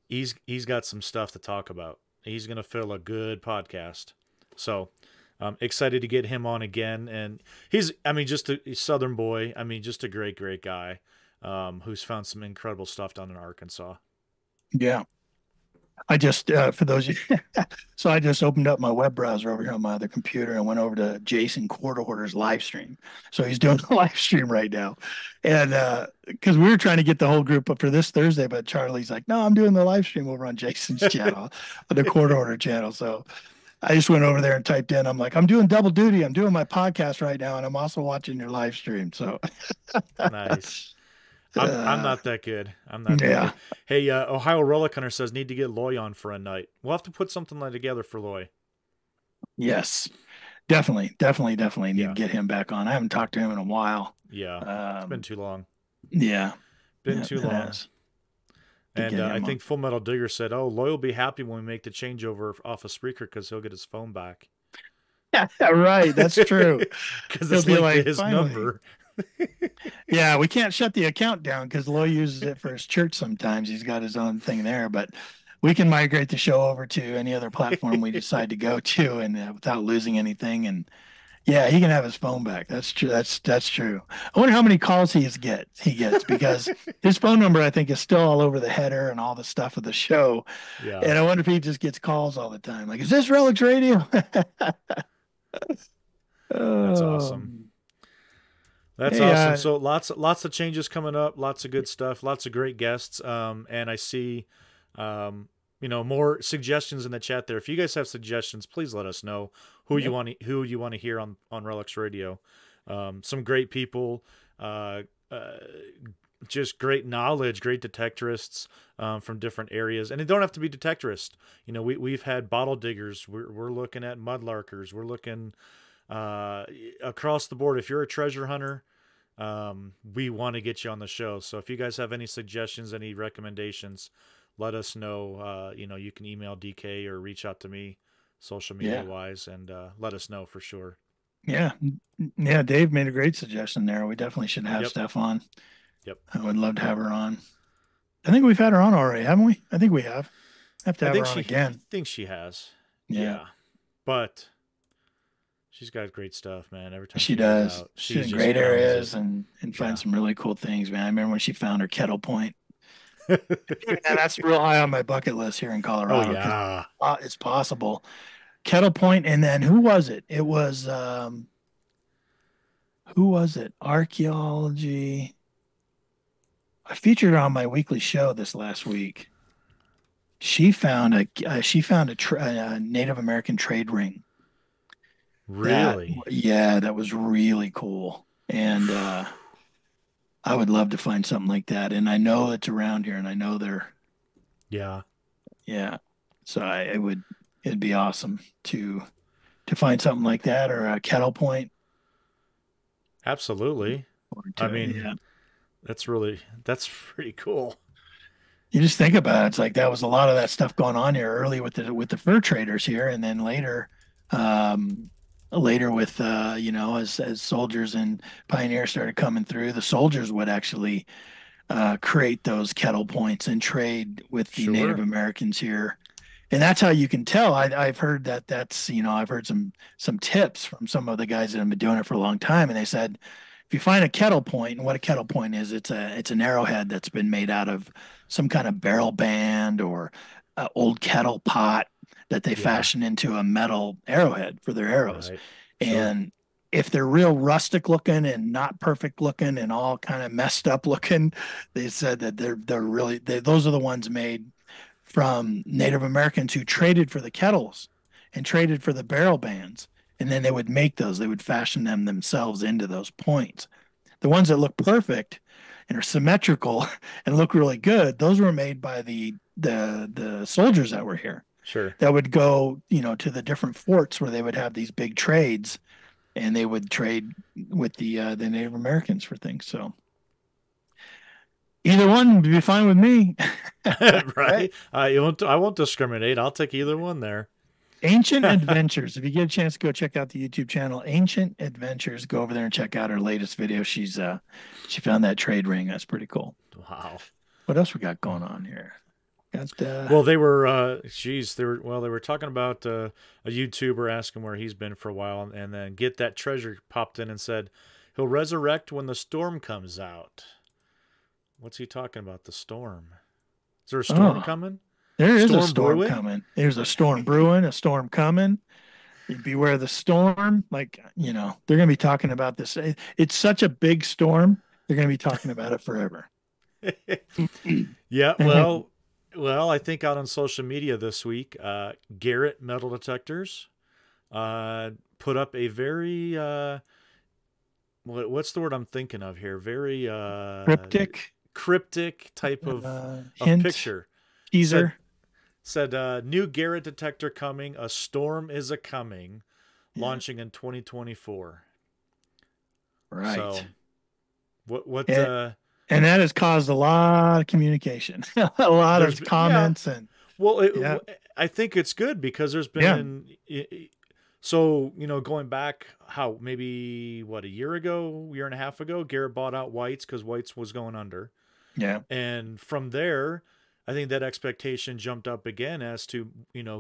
he's got some stuff to talk about. He's going to fill a good podcast. So I'm excited to get him on again. And he's just a Southern boy. Just a great, great guy who's found some incredible stuff down in Arkansas. Yeah. I just for those so I just opened up my web browser over here on my other computer and went over to Jason Quarterhoarder's live stream. So he's doing a live stream right now. And because we were trying to get the whole group up for this Thursday, but Charlie's like, no, I'm doing the live stream over on Jason's channel, on the Quarterhoarder channel. So I just went over there and typed in, I'm like, I'm doing double duty. I'm doing my podcast right now, and I'm also watching your live stream. So Nice. I'm uh, not that good. I'm not that yeah. good. Hey, Ohio Relic Hunter says need to get Loy on for a night. We'll have to put something like together for Loy. Yes. Definitely need to Yeah, get him back on. I haven't talked to him in a while. yeah. It's been Um, too long. yeah, Been yeah, too it long. has to And get I him on. think Full Metal Digger said, "Oh, Loy will be happy when we make the changeover off of Spreaker because he'll get his phone back Yeah, right. That's true. because He'll it's be linked to like, his finally. number." Yeah, we can't shut the account down because Loy uses it for his church sometimes. He's got his own thing there, but we can migrate the show over to any other platform we decide to go to and without losing anything. And yeah, he can have his phone back. That's true. That's true. I wonder how many calls he gets because his phone number I think is still all over the header and all the stuff of the show. Yeah, And I wonder if he just gets calls all the time. Like, is this Relics Radio? that's awesome. um, That's hey, awesome. So lots of changes coming up, lots of good stuff, lots of great guests. And I see, more suggestions in the chat there. If you guys have suggestions, please let us know yep, who you want to hear on Relics Radio. Some great people, uh, just great knowledge, great detectorists from different areas, and they don't have to be detectorists. We've had bottle diggers. We're looking at mudlarkers. We're looking uh, across the board. If you're a treasure hunter, we want to get you on the show. So if you guys have any suggestions, any recommendations, let us know. You can email DK or reach out to me social media yeah, wise and let us know for sure. yeah, yeah. Dave made a great suggestion there. We definitely should have Yep. Steph on. Yep. I would love to have her on. I think we've had her on already, haven't we? I think we have. Have to I have think her on she I again. think she has. Yeah, Yeah. But she's got great stuff, man. Every time she she goes does. out, She's she in just great pounds it. areas and Yeah. finds some really cool things, man. I remember when she found her kettle point. And that's real high on my bucket list here in Oh Colorado because yeah. it's possible. Kettle Point, and then who was it? It was who was it? Archaeology. I featured her on my weekly show this last week. She found a Native American trade ring that Really? yeah, that was really cool. And I would love to find something like that. And I know it's around here and I know they're Yeah. yeah. So it'd be awesome to find something like that or a kettle point Absolutely. or I to mean, yeah. that's pretty cool. You just think about it. It's like that was a lot of that stuff going on here early with the fur traders here, and then um, later with as soldiers and pioneers started coming through, the soldiers would actually create those kettle points and trade with the Native Sure. Americans here. And that's how you can tell. I've heard I've heard some tips from some of the guys that have been doing it for a long time, and they said if you find a kettle point, and what a kettle point is, it's an arrowhead that's been made out of some kind of barrel band or old kettle pot that they Yeah. fashion into a metal arrowhead for their arrows. Right. Sure. And if they're real rustic looking and not perfect looking and all kind of messed up looking, they said that those are the ones made from Native Americans who traded for the kettles and traded for the barrel bands. And then they would make those, they would fashion them themselves into those points. The ones that look perfect and are symmetrical and look really good, those were made by the soldiers that were here Sure. that would go, to the different forts where they would have these big trades and they would trade with the Native Americans for things. So either one would be fine with me. Right? Right. I won't discriminate. I'll take either one there. Ancient Adventures. If you get a chance to go check out the YouTube channel, Ancient Adventures, go over there and check out her latest video. She found that trade ring. That's pretty cool. Wow. What else we got going on here? Got Well, they were, they were talking about a YouTuber asking where he's been for a while, and then Get That Treasure popped in and said he'll resurrect when the storm comes out. What's he talking about? The storm? Is there a storm Oh, coming? there is a Storm storm brewing? coming. There's a storm brewing, a storm coming. Beware the storm. Like, they're going to be talking about this. It's such a big storm. They're going to be talking about it forever. Yeah, well, I think out on social media this week, Garrett Metal Detectors put up a very what's the word I'm thinking of here? Very Cryptic cryptic type of hint, picture. Said teaser. new Garrett detector coming. A storm is a coming, Yeah, launching in 2024. So right. what And, and that has caused a lot of communication, a lot there's of been, yeah. comments, and Well, yeah, I think it's good because there's yeah, been so going back how maybe what a year and a half ago, Garrett bought out Whites because Whites was going under, yeah. and from there, I think that expectation jumped up again as to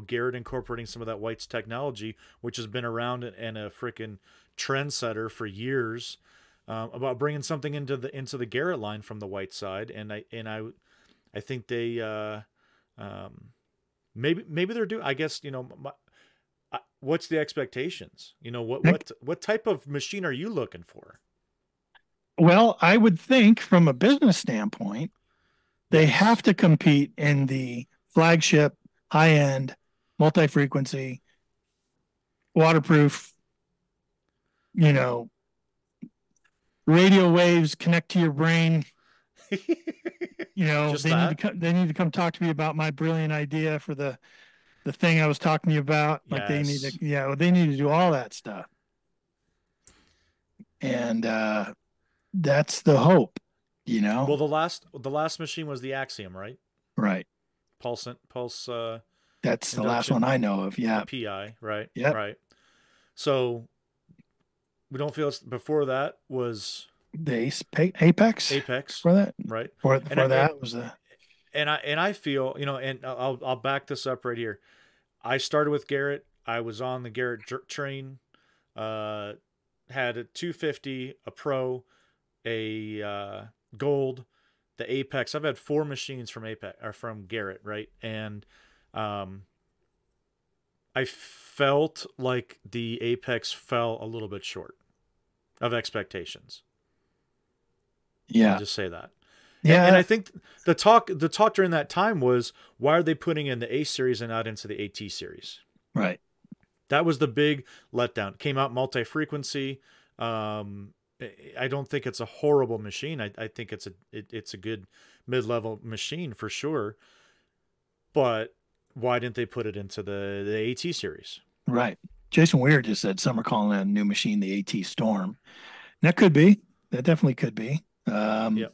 Garrett incorporating some of that Whites technology, which has been around and a freaking trendsetter for years, about bringing something into the Garrett line from the White side, and I think they. Um, maybe they're I guess what's the expectations? What type of machine are you looking for? Well, I would think from a business standpoint, they have Yes. to compete in the flagship, high end, multi frequency, waterproof, you know, radio waves connect to your brain. Just They need to that? come, they need to come talk to me about my brilliant idea for the thing I was talking to you about. Like they need to, Yes. yeah, they need to do all that stuff. And that's the hope, you know? Well, the last machine was the Axiom, right? Right. Pulse That's the last one induction, I know of. the Yeah. PI, right? Yep. Right. So we don't feel before that was The Apex Apex, for that. right? And For that was the, I feel and I'll back this up right here. I started with Garrett. I was on the Garrett train. Uh, had a 250, a Pro, a Gold, the Apex. I've had 4 machines from Apex or from Garrett, right? And um, I felt like the Apex fell a little bit short of expectations. I'll yeah. just say that. And Yeah. I think the talk during that time was, why are they putting in the A series and not into the AT series? Right. That was the big letdown. Came out multi-frequency. Um, I don't think it's a horrible machine. I think it's a good mid-level machine for sure. But why didn't they put it into the AT series? Right. Jason Weir just said some are calling that new machine the AT Storm. That could be. That definitely could be. Yep.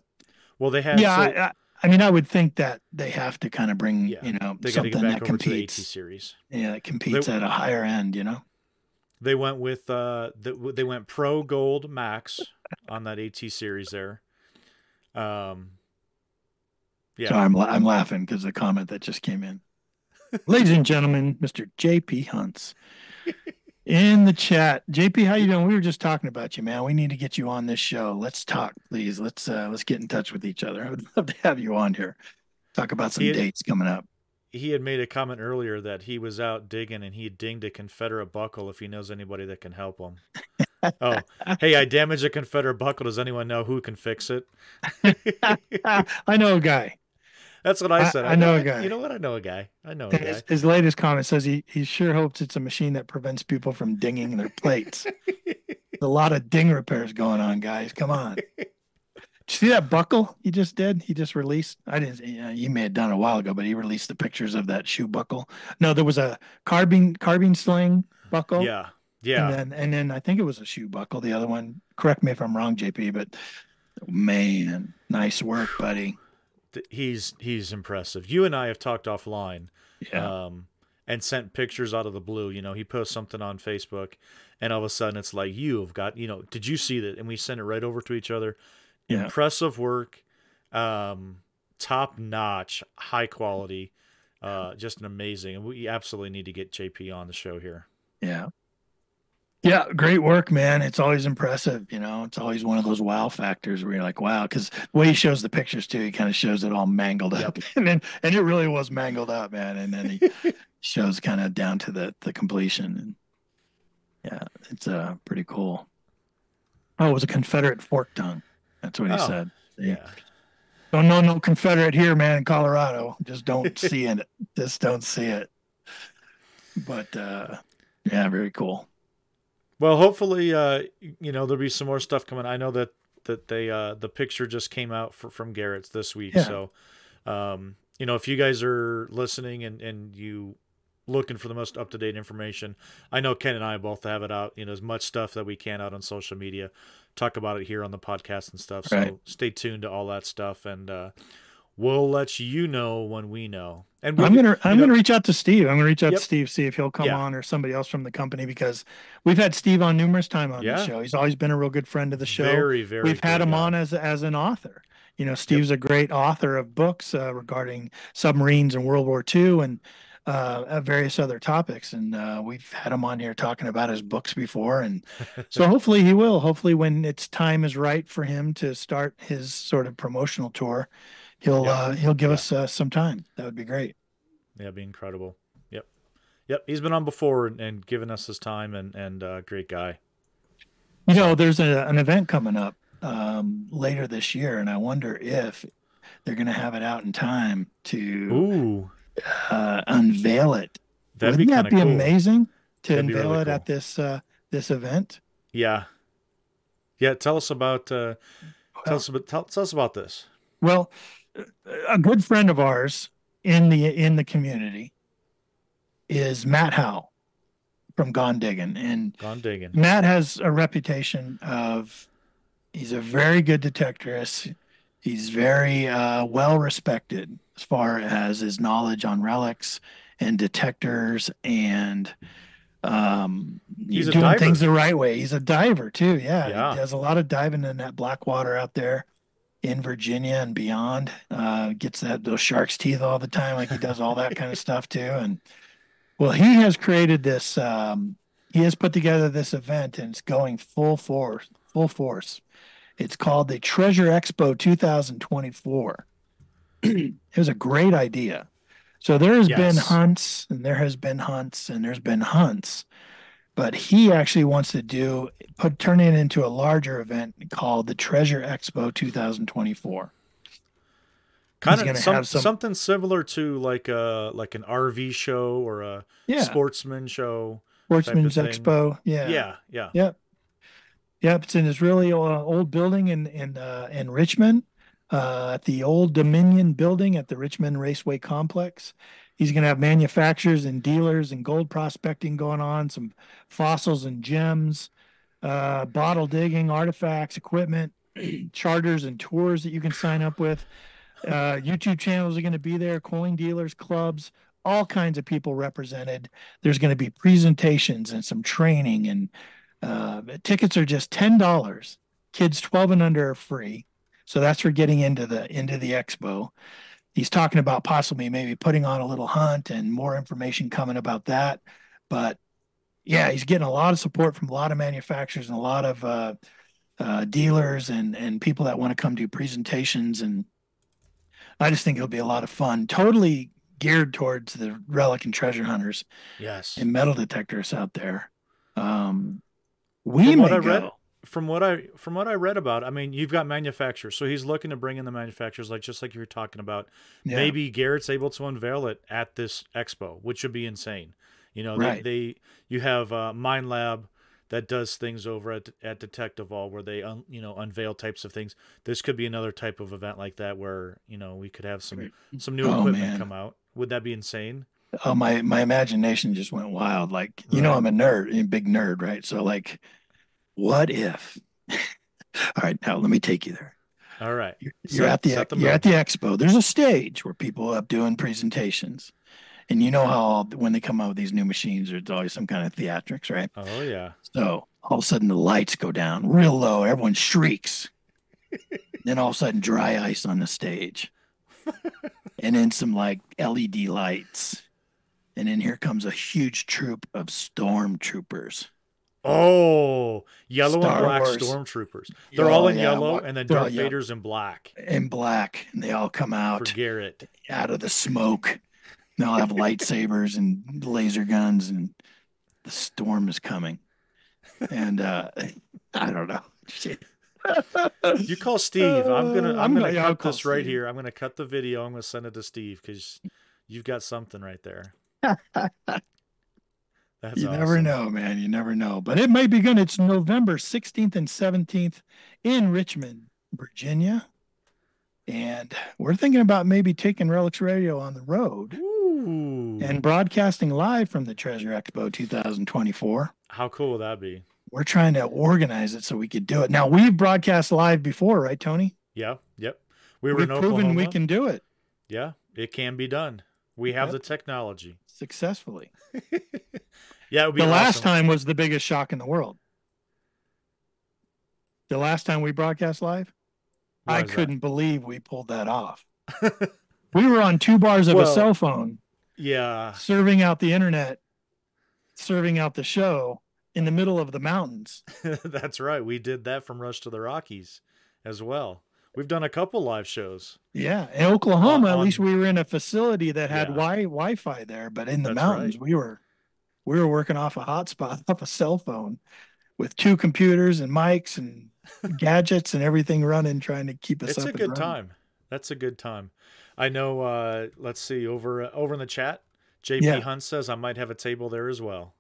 Well, they had Yeah. so I mean, I would think that they have to kind of bring, yeah, they got to get something back that over to the AT competes. series. Yeah, that They competes at a higher end. they went with they went Pro Gold Max on that AT series there. Um, So yeah. I'm laughing because the comment that just came in. Ladies and gentlemen, Mr. JP Hunts in the chat. JP, how you doing? We were just talking about you, man. We need to get you on this show. Let's talk, please. Let's get in touch with each other. I would love to have you on here. Talk about some He dates coming up. he had made a comment earlier that he was out digging and he dinged a Confederate buckle if he knows anybody that can help him. Oh, hey, I damaged a Confederate buckle. Does anyone know who can fix it? I know a guy. That's what I said. I know a You guy. know what? I know a guy. I know a And guy. his latest comment says he sure hopes it's a machine that prevents people from dinging their plates. A lot of ding repairs going on, guys. Come on. Did you see that buckle he just did? He just released. I didn't. He may have done it a while ago, but he released the pictures of that shoe buckle. No, there was a carbine sling buckle, Yeah. and Yeah. then I think it was a shoe buckle. The other one. Correct me if I'm wrong, JP. But man, nice work, buddy. He's impressive. You and I have talked offline, Yeah, and sent pictures out of the blue. He posts something on Facebook, and all of a sudden it's like, you have got, did you see that? And we send it right over to each other. yeah, Impressive work, top notch, high quality, just an amazing. And we absolutely need to get JP on the show here. yeah. Yeah, great work, man. It's always impressive. It's always one of those wow factors where you're like, wow, because the way he shows the pictures too, he kind of shows it all mangled Yep. up, and it really was mangled up, man. And then he shows kind of down to the completion, and yeah, it's pretty cool. Oh, it was a Confederate fork tongue. That's what he Oh, said. See? yeah. Don't know no Confederate here, man, in Colorado. Just don't see it. Just don't see it. But yeah, very cool. Well, hopefully, there'll be some more stuff coming. I know that they the picture just came out from Garrett's this week. Yeah, So, if you guys are listening and you looking for the most up to date information, I know Ken and I both have it out. As much stuff that we can out on social media, talk about it here on the podcast and stuff. right. So stay tuned to all that stuff, and we'll let you know when we know. And I'm we, gonna you I'm know, gonna reach out to Steve. I'm gonna reach out to yep, Steve, see if he'll come yeah, on or somebody else from the company because we've had Steve on numerous times on the yeah, show. He's always been a real good friend of the show. very, very We've had good him guy. on as an author. Yep. Steve's a great author of books regarding submarines and World War II and various other topics. And we've had him on here talking about his books before. And so hopefully he will. Hopefully when its time is right for him to start his sort of promotional tour, Yep. he'll give Yeah. us some time. That would be great. Yeah, it'd be incredible. Yep. Yep. He's been on before and given us his time and great guy. So, There's an event coming up later this year, and I wonder if they're going to have it out in time to ooh, unveil it. that'd be Wouldn't kind that of be cool. amazing to That'd be unveil really it at cool. this event? Yeah. Yeah. Tell us about, Well, tell us about this. well, a good friend of ours in the community is Matt Howe from Gone Digging, and Gone digging. Matt has a reputation of he's a very good detectorist. He's very well respected as far as his knowledge on relics and detectors and He's you're a doing things diver. the right way. He's a diver too. Yeah, he Yeah. does a lot of diving in that black water out there in Virginia and beyond. Gets those sharks' teeth all the time, like he does all that kind of stuff too. And well, he has created this. He has put together this event, and it's going full force. Full force. It's called the Treasure Expo 2024. It was a great idea. So there has been Yes. hunts and there has been hunts and there's been hunts, but he actually wants to turn it into a larger event called the Treasure Expo 2024. Kind He's of going to have some, something similar to like an RV show or a yeah, sportsman show type of Sportsman's thing. Expo. Yeah. Yeah. Yeah. Yep. Yep. It's in this really old building in Richmond, at the old Dominion building at the Richmond Raceway Complex. He's going to have manufacturers and dealers and gold prospecting going on, some fossils and gems, bottle digging, artifacts, equipment, charters and tours that you can sign up with. YouTube channels are going to be there, coin dealers, clubs, all kinds of people represented. There's going to be presentations and some training, and tickets are just $10. Kids 12 and under are free. So that's for getting into the expo. He's talking about possibly maybe putting on a little hunt and more information coming about that. But yeah, he's getting a lot of support from a lot of manufacturers and a lot of dealers and people that want to come do presentations. And I just think it'll be a lot of fun. Totally geared towards the relic and treasure hunters Yes. and metal detectors out there. Um, we From what may I read, go. from what I read about, I mean, you've got manufacturers, so he's looking to bring in the manufacturers, like just like you were talking about. Yeah, Maybe Garrett's able to unveil it at this expo, which would be insane. right. You have Mind Lab that does things over at Detective All where they unveil types of things. This could be another type of event like that where we could have some new Oh equipment man. come out. Would that be insane? Oh, my imagination just went wild. Like, Right. I'm a nerd, a big nerd, right? So like, what if? All right, now let me take you there. All right. You're at the Set the you're at mood. the expo. There's a stage where people are up doing presentations, and you know how when they come out with these new machines, there's always some kind of theatrics, right? Oh yeah. So all of a sudden the lights go down real low, everyone shrieks. Then all of a sudden dry ice on the stage, and then some like LED lights, and then here comes a huge troop of stormtroopers Oh, yellow and Star black Wars. stormtroopers. They're all Oh in yeah, yellow, and then they're all Darth yeah, Vader's in black in black, and they all come for out Garrett. out of the smoke. They'll have lightsabers and laser guns, and the storm is coming. And I don't know. Shit. You call Steve. I'm gonna Yeah, I'll cut call this right Steve. here. I'm gonna cut the video. I'm gonna send it to Steve because you've got something right there. That's You never awesome. know, man. You never know. But it might be good. It's November 16th and 17th in Richmond, Virginia. And we're thinking about maybe taking Relics Radio on the road Ooh, and broadcasting live from the Treasure Expo 2024. how cool would that be? We're trying to organize it so we could do it. Now, we've broadcast live before, right, Tony? Yeah, yep. We were in We've proven we Oklahoma. can do it. Yeah, it can be done. We have Yep, the technology. successfully. Yeah, it would be The last awesome. time was the biggest shock in the world. The last time we broadcast live, Why I is that? couldn't believe we pulled that off. We were on 2 bars of a Well, cell phone, yeah, serving out the internet, serving out the show in the middle of the mountains. that's right. We did that from Rush to the Rockies as well. We've done a couple live shows Yeah, in Oklahoma, at least on we were in a facility that had yeah, Wi-Fi there, but in the that's right. mountains, we were working off a hotspot, off a cell phone, with 2 computers and mics and gadgets and everything running, trying to keep us It's a up and good running. time. That's a good time. I know let's see over in the chat, JP Yeah. Hunt says I might have a table there as well.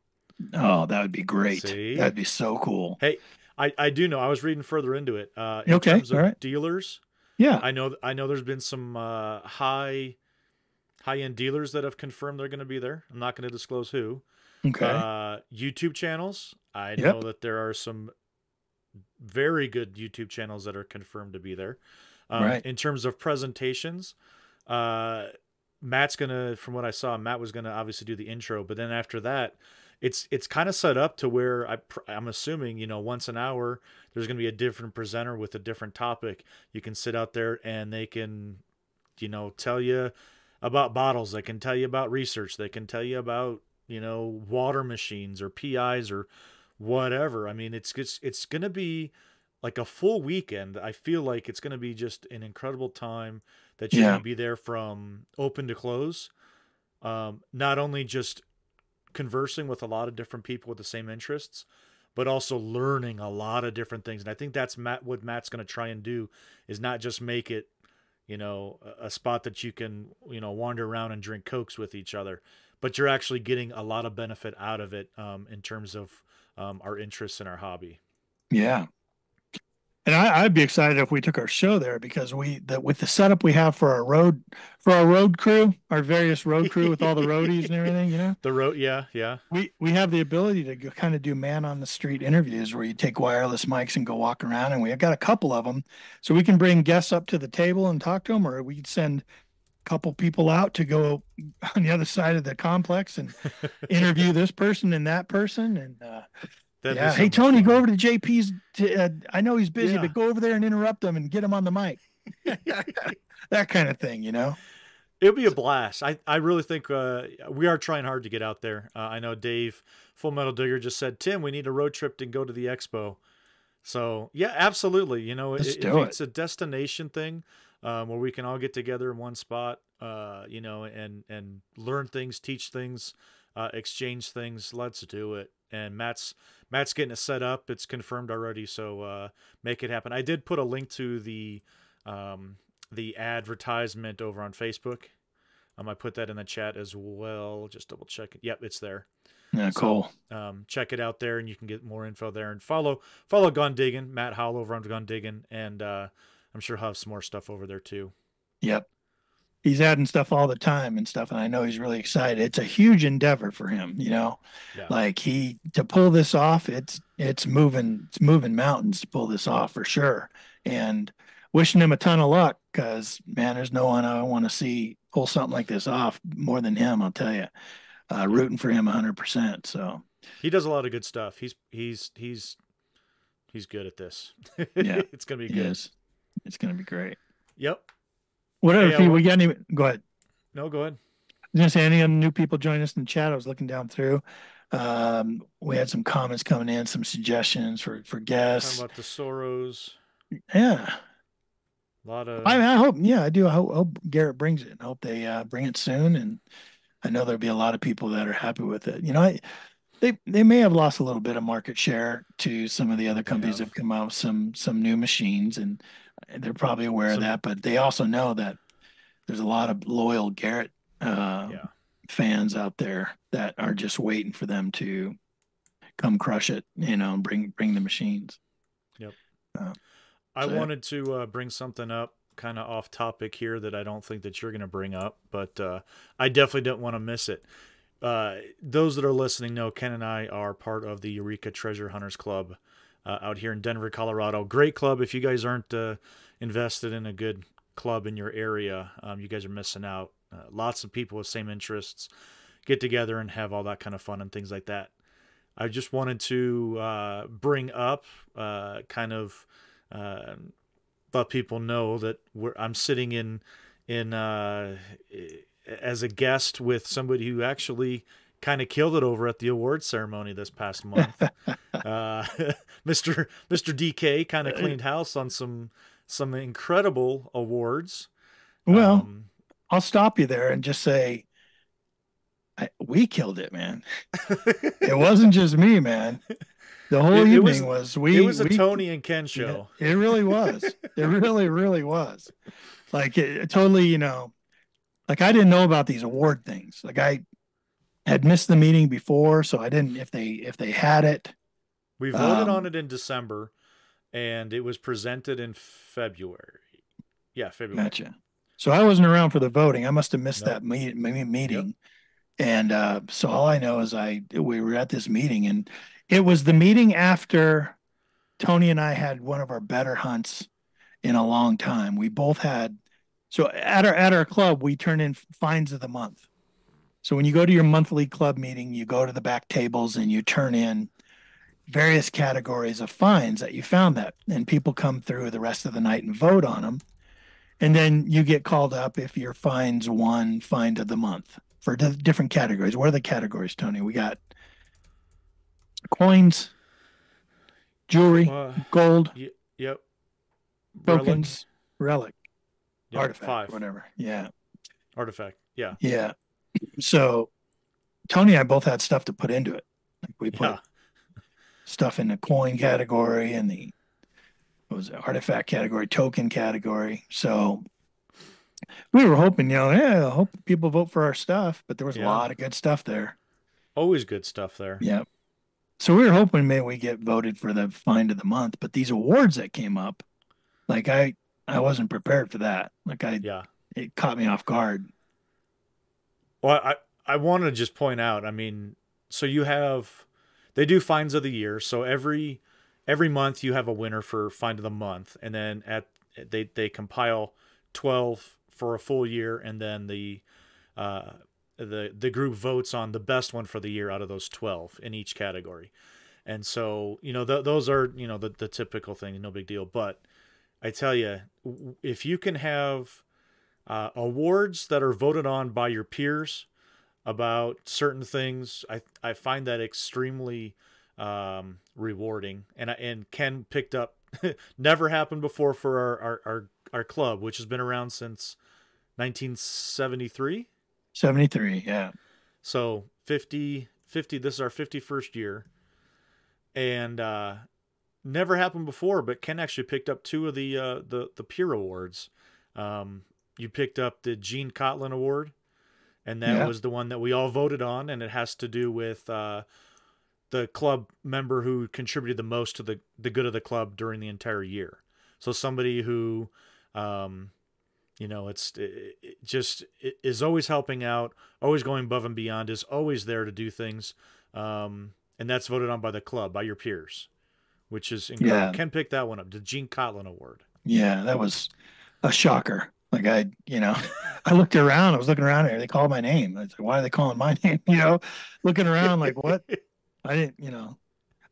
Oh, that would be great. See? That'd be so cool. Hey, I do know. I was reading further into it. In Okay. terms All of right. dealers, Yeah. I know there's been some high end dealers that have confirmed they're going to be there. I'm not going to disclose who. Okay. YouTube channels. I know Yep. that there are some very good YouTube channels that are confirmed to be there. Right. In terms of presentations, uh, Matt's gonna, from what I saw, Matt was gonna obviously do the intro, but then after that, it's kind of set up to where I'm assuming once an hour there's gonna be a different presenter with a different topic. You can sit out there and they can tell you about bottles. They can tell you about research. They can tell you about water machines or PIs or whatever. I mean, it's gonna be like a full weekend. I feel like it's gonna be just an incredible time that you're Yeah. gonna be there from open to close. Not only just conversing with a lot of different people with the same interests, but also learning a lot of different things. And I think that's what Matt's going to try and do is not just make it, a spot that you can, wander around and drink Cokes with each other, but you're actually getting a lot of benefit out of it in terms of our interests and our hobby. Yeah. And I'd be excited if we took our show there because with the setup we have for our road crew, our various road crew with all the roadies and everything, The road, yeah, yeah. we have the ability to kind of do man on the street interviews where you take wireless mics and go walk around, and we have got a couple of them, so we can bring guests up to the table and talk to them, or we could send a couple people out to go on the other side of the complex and interview this person and that person, and That'd be yeah. so Hey, much Tony, go fun. over to JP's. I know he's busy, Yeah. but go over there and interrupt him and get him on the mic. That kind of thing. It'll be a blast. I really think we are trying hard to get out there. I know Dave, Full Metal Digger, just said, Tim, we need a road trip to go to the expo. So, yeah, absolutely. Let's If do it. it's a destination thing where we can all get together in one spot, and learn things, teach things, exchange things, let's do it. And Matt's getting it set up. It's confirmed already, so make it happen. I did put a link to the advertisement over on Facebook. I put that in the chat as well. Just double check it. Yep, it's there. Yeah, So cool. check it out there, and you can get more info there. And follow Gun Diggin', Matt Howell over on Gun Diggin', and I'm sure he'll have some more stuff over there too. Yep. He's adding stuff all the time and stuff, and I know he's really excited. It's a huge endeavor for him. Yeah, Like he to pull this off. It's moving mountains to pull this off for sure. And wishing him a ton of luck because man, there's no one I want to see pull something like this off more than him. I'll tell you. yeah. Rooting for him 100%. So He does a lot of good stuff. He's good at this. yeah, It's gonna be he good. is. It's going to be great. Yep. Whatever. Hey, If we got any, go ahead. no, go ahead. I was going to say any other new people join us in the chat. I was looking down through. We had some comments coming in, some suggestions for Talking guests. about the Soros. Yeah. A lot of I hope, yeah, I do. I hope Garrett brings it. I hope they bring it soon. And I know there'll be a lot of people that are happy with it. They may have lost a little bit of market share to some of the other they companies that have have come out with some new machines, and they're probably aware of some. that. But they also know that there's a lot of loyal Garrett Yeah. fans out there that are just waiting for them to come crush it, and bring the machines. Yep. Uh, I so yeah. wanted to bring something up kind of off topic here that I don't think that you're going to bring up, but I definitely don't want to miss it. Those that are listening know Ken and I are part of the Eureka Treasure Hunters Club out here in Denver, Colorado. Great club. If you guys aren't invested in a good club in your area, you guys are missing out. Lots of people with same interests get together and have all that kind of fun and things like that. I just wanted to bring up kind of uh, let people know that I'm sitting in as a guest with somebody who actually kind of killed it over at the award ceremony this past month. Uh, Mr. DK kind of cleaned house on some incredible awards. Well, Um, I'll stop you there and just say we killed it, man. It wasn't just me, man. The whole it evening was was it we was a we Tony and Ken yeah, show. it really was. It really was. Like it totally, like I didn't know about these award things. Like I had missed the meeting before, so I didn't if they had it. We voted on Um, it in December, and it was presented in February. Yeah, February. Gotcha. So I wasn't around for the voting. I must have missed Nope. that Yep. meeting. And so all I know is we were at this meeting, and it was the meeting after Tony and I had one of our better hunts in a long time. We both had so at our club we turn in finds of the month. So when you go to your monthly club meeting, you go to the back tables and you turn in various categories of finds that you found that, and people come through the rest of the night and vote on them. And then you get called up if your finds won find of the month for different categories. What are the categories, Tony? We got coins, jewelry, Uh, gold, yep. Relic. tokens, relic, Yep. artifact, 5. whatever. Yeah. Artifact. Yeah. Yeah. So Tony and I both had stuff to put into it. Like we put Yeah. stuff in the coin category and the what was it, artifact category, token category. So we were hoping, yeah, I hope people vote for our stuff, but there was a Yeah. lot of good stuff there. Always good stuff there. Yeah. So we were hoping maybe we get voted for the find of the month, but these awards that came up, like I wasn't prepared for that. Like Yeah. it caught me off guard. Well, I want to just point out. I mean, so they do finds of the year. So every month you have a winner for find of the month, and then they compile 12 for a full year, and then uh, the group votes on the best one for the year out of those 12 in each category. And so, those are, the typical thing, no big deal. But I tell you, if you can have awards that are voted on by your peers about certain things, I find that extremely rewarding. And Ken picked up, never happened before for our club, which has been around since 1973. 73, yeah. So 50, this is our 51st year. And never happened before, but Ken actually picked up 2 of the peer awards. You picked up the Gene Cotlin Award, and that Yeah. was the one that we all voted on, and it has to do with the club member who contributed the most to the good of the club during the entire year. So somebody who, it is always helping out, always going above and beyond, is always there to do things, and that's voted on by the club, by your peers, which is incredible. Yeah. Ken picked that one up, the Gene Cotlin Award. Yeah, that was a shocker. Like I looked around, I was looking around here. They called my name. I was like, why are they calling my name? Looking around like what? I didn't,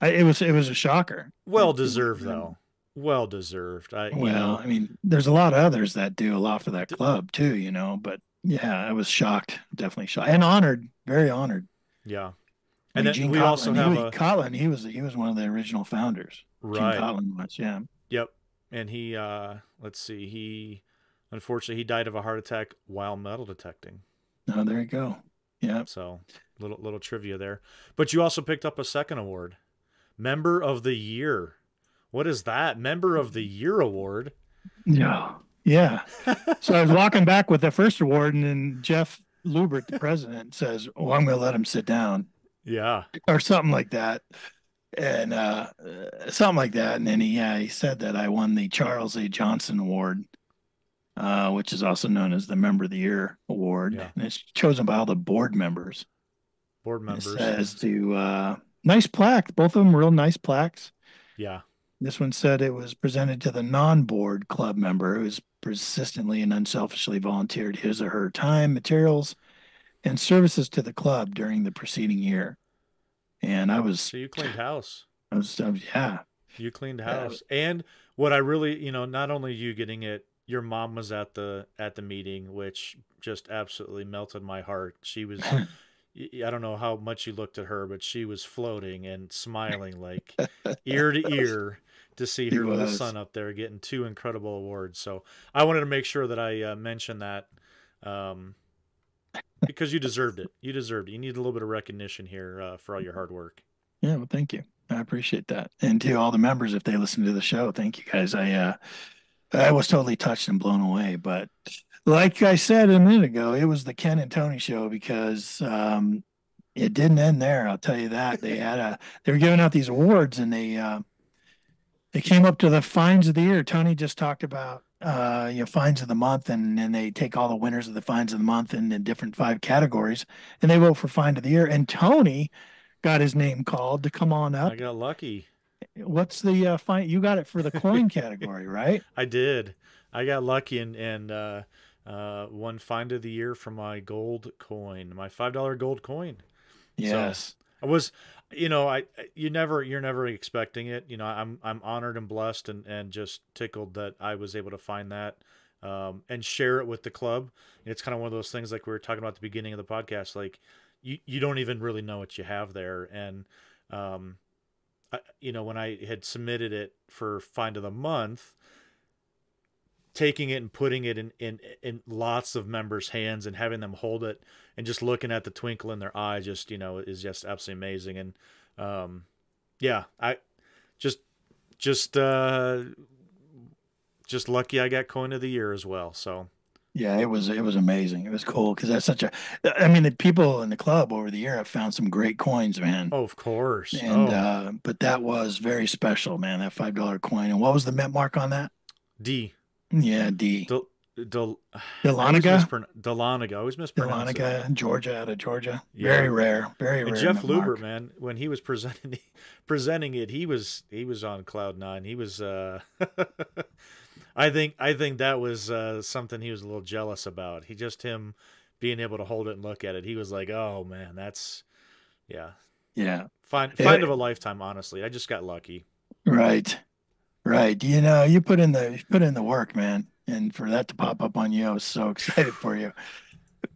it was a shocker. Well deserved, though. Well deserved. Well, I mean, there's a lot of others that do a lot for that club too, but yeah, I was shocked, definitely shocked and honored, very honored. Yeah. And Like then Gene we also have Cotlin. He was one of the original founders. Gene right. Cotlin was, yeah. Yep. And he, let's see, unfortunately, he died of a heart attack while metal detecting. Oh, there you go. Yeah. So, little trivia there. But you also picked up a second award, Member of the Year. What is that? Member of the Year award? Yeah. Yeah. So I was walking back with the first award, and then Jeff Lubert, the president, says, "Oh, I'm going to let him sit down," Yeah. or something like that, and something like that. And then he said that I won the Charles A. Johnson Award, which is also known as the Member of the Year Award, Yeah. and it's chosen by all the board members. Board And it members. says nice plaque, both of them real nice plaques. Yeah. This one said it was presented to the non-board club member who's persistently and unselfishly volunteered his or her time, materials, and services to the club during the preceding year. And So you cleaned house. Yeah. You cleaned house. And what I really, not only you getting it, your mom was at the meeting, which just absolutely melted my heart. She was I don't know how much you looked at her, but she was floating and smiling like ear to ear to see her little son up there getting 2 incredible awards. So I wanted to make sure that I mentioned that because you deserved it. You deserved it. You need a little bit of recognition here for all your hard work. Yeah, well, thank you. I appreciate that. And to all the members, if they listen to the show, thank you guys. I was totally touched and blown away. But like I said a minute ago, it was the Ken and Tony show because it didn't end there. I'll tell you that. They were giving out these awards, and they came up to the finds of the year. Tony just talked about finds of the month, and then they take all the winners of the finds of the month in the different 5 categories, and they vote for find of the year. And Tony got his name called to come on up. I got lucky. What's the find? You got it for the coin category, right? I did. I got lucky and won find of the year for my gold coin, my $5 gold coin. Yes. So I was, you're never expecting it. I'm honored and blessed and just tickled that I was able to find that and share it with the club. It's kind of one of those things like we were talking about at the beginning of the podcast. Like you don't even really know what you have there. And, when I had submitted it for find of the month, taking it and putting it in lots of members' hands and having them hold it and just looking at the twinkle in their eye just is just absolutely amazing. And I just lucky I got coin of the year as well. So yeah, it was amazing. It was cool because the people in the club over the year have found some great coins, man. Oh, of course. And but that was very special, man, that $5 coin. And what was the mint mark on that? D. Yeah, D. Dahlonega. I always mispronounce it. Georgia, out of Georgia. Yeah. Very rare. Very rare. And Jeff Lubert, man, when he was presenting it, he was on cloud 9. He was I think that was something he was a little jealous about. Him being able to hold it and look at it. He was like, "Oh man, that's yeah." Find of a lifetime, honestly. I just got lucky. Right. You put in the work, man. And for that to pop up on you, I was so excited for you.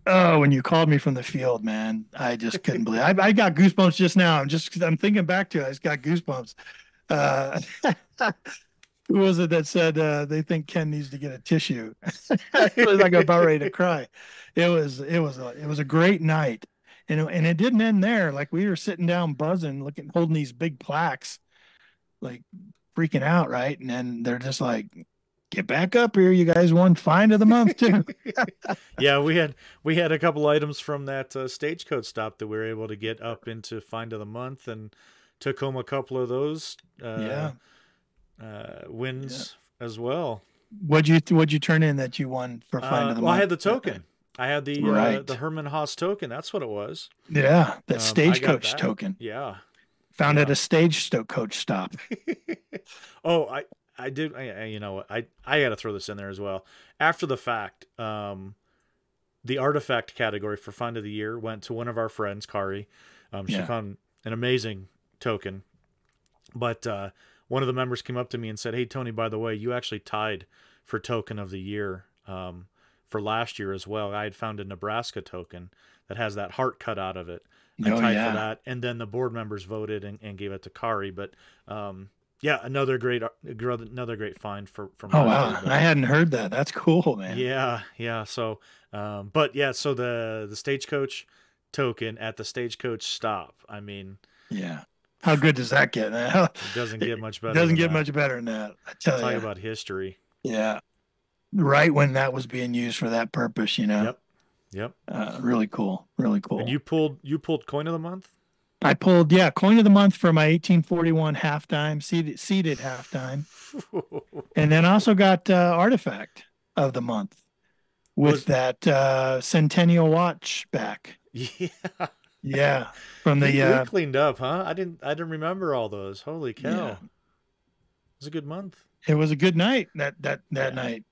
Oh, when you called me from the field, man, I just couldn't believe it. I got goosebumps just now. I'm thinking back to it. I just got goosebumps. Who was it that said they think Ken needs to get a tissue? I was like about ready to cry. It was a great night, and it didn't end there. Like we were sitting down buzzing, holding these big plaques, like freaking out, right? And then they're just like, "Get back up here, you guys won find of the month too." Yeah, we had a couple items from that stagecoach stop that we were able to get up into find of the month, and took home a couple of those. Wins as well. What'd you turn in that you won for find of the month? I had the token. I had the Herman Haas token. That's what it was. Yeah, that stagecoach token. Yeah, found at a stagecoach stop. Oh, I did. I got to throw this in there as well. After the fact, the artifact category for find of the year went to one of our friends, Kari. She found an amazing token, but one of the members came up to me and said, "Hey, Tony, by the way, you actually tied for token of the year for last year as well. I had found a Nebraska token that has that heart cut out of it Oh tied for yeah. that, and then the board members voted and gave it to Kari. But yeah, another great find from Oh last year. wow. But I hadn't heard that. That's cool, man. yeah. So, but yeah, so the stagecoach token at the stagecoach stop. I mean, Yeah. How good does that get? it doesn't get much It better doesn't than get that. much better than that. I tell Talk you. about history. Yeah. Right when that was being used for that purpose, you know. Yep. Yep. Really cool. Really And cool. you pulled coin of the month? I pulled, yeah, coin of the month for my 1841 halftime, seated halftime. And then also got artifact of the month with Was that Centennial watch back. yeah. Yeah. From We the cleaned up, huh? I didn't remember all those. Holy cow. yeah. It was a good month. It was a good night that Yeah. night.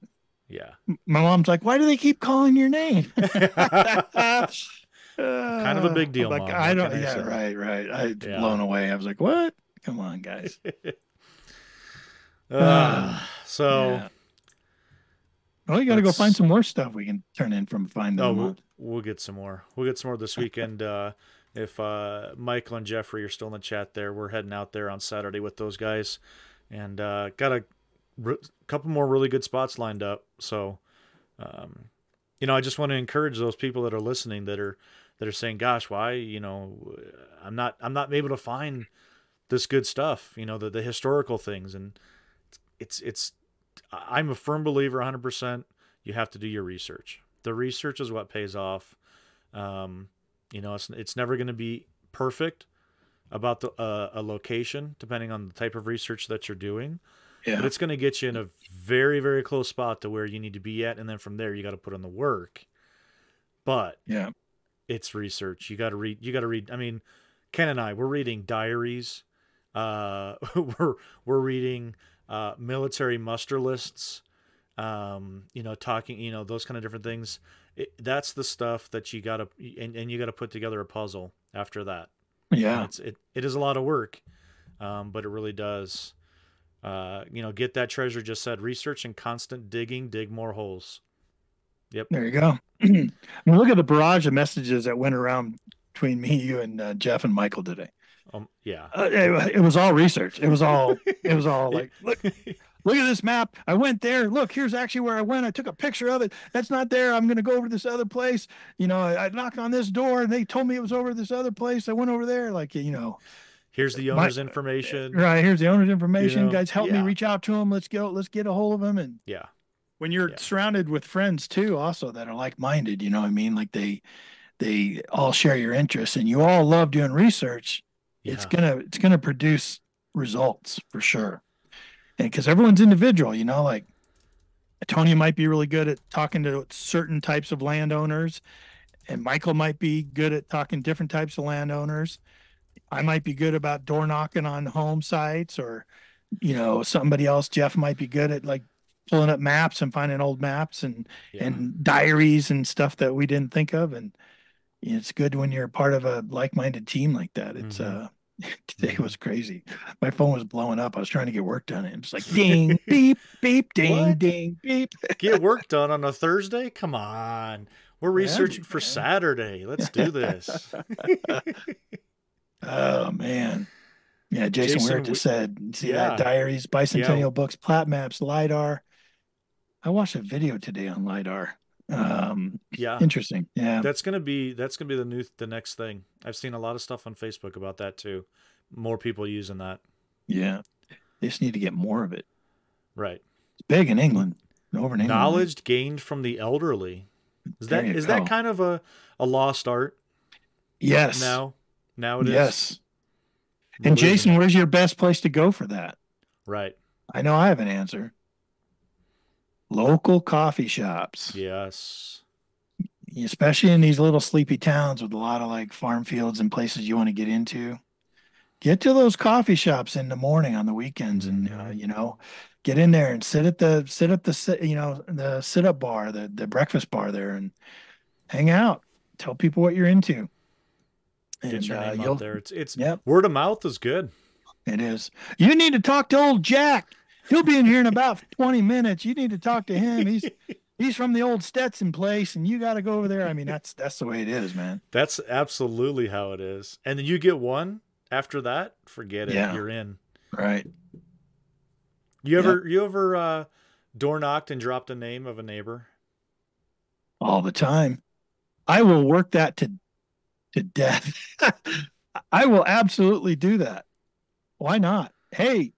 Yeah. My mom's like, "Why do they keep calling your name?" Kind of a big deal, I'm like, Mom. I What don't. can I Yeah, say? right. I was Yeah. blown away. I was like, "What? Come on, guys." So Yeah. Well, you got to go find some more stuff we can turn in from Find of the Month. we'll get some more. We'll get some more this weekend. If Michael and Jeffrey are still in the chat there, we're heading out there on Saturday with those guys, and got a couple more really good spots lined up. So, I just want to encourage those people that are listening that are saying, "Gosh, why? I'm not able to find this good stuff. The historical things." And it's I'm a firm believer 100%. You have to do your research. The research is what pays off. It's never going to be perfect about a location, depending on the type of research that you're doing. Yeah. But it's going to get you in a very, very close spot to where you need to be at. And then from there, you got to put in the work. But Yeah. it's research. You got to read. I mean, Ken and I, we're reading diaries. We're reading military muster lists, talking, those kind of different things. That's the stuff that you gotta, and you gotta put together a puzzle after that. Yeah. It is a lot of work, but it really does, get that treasure. Just said research and constant digging, dig more holes. Yep. There you go. I mean, look at the barrage of messages that went around between me, you, and Jeff and Michael today. Yeah. It was all research. It was all like, look at this map. I went there. Look, here's actually where I went. I took a picture of it. That's not there. I'm going to go over to this other place. I knocked on this door and they told me it was over this other place. I went over there. Like, here's the owner's information. Right. Here's the owner's information. Guys, help me yeah. reach out to him. Let's get a hold of him. And Yeah. when you're surrounded with friends too, also that are like-minded, you know what I mean? Like they all share your interests and you all love doing research. Yeah. It's gonna produce results for sure. And because everyone's individual, like Tony might be really good at talking to certain types of landowners, and Michael might be good at talking different types of landowners. I might be good about door knocking on home sites, or somebody else, Jeff, might be good at like pulling up maps and finding old maps and diaries and stuff that we didn't think of. And it's good when you're part of a like-minded team like that. It's today was crazy. My phone was blowing up. I was trying to get work done. And it's like ding, beep, beep, ding, What? ding, beep. Get work done on a Thursday? Come on. We're researching for Saturday. Let's do this. Oh man. Yeah, Jason Weir just said, see that diaries, bicentennial books, plat maps, LiDAR. I watched a video today on LiDAR. Interesting. Yeah. That's gonna be the next thing. I've seen a lot of stuff on Facebook about that too. More people using that. Yeah. They just need to get more of it. Right. It's big in England. Over in England. Knowledge gained from the elderly. Is that kind of a lost art? Yes. Now it is. Yes. And Jason, where's your best place to go for that? Right. I know I have an answer. Local coffee shops. Yes. Especially in these little sleepy towns with a lot of like farm fields and places you want to get into. Get to those coffee shops in the morning on the weekends and get in there and sit at the sit up bar, the breakfast bar there, and hang out. Tell people what you're into. Get your name out there. It's word of mouth is good. It is. You need to talk to old Jack. He'll be in here in about 20 minutes. You need to talk to him. he's from the old Stetson place, and you got to go over there. I mean, that's the way it is, man. That's absolutely how it is. And then you get one after that, forget it. Yeah, You're in. right. You Yep, ever you ever door knocked and dropped a name of a neighbor? all the time. I will work that to death. I will absolutely do that. Why not? Hey,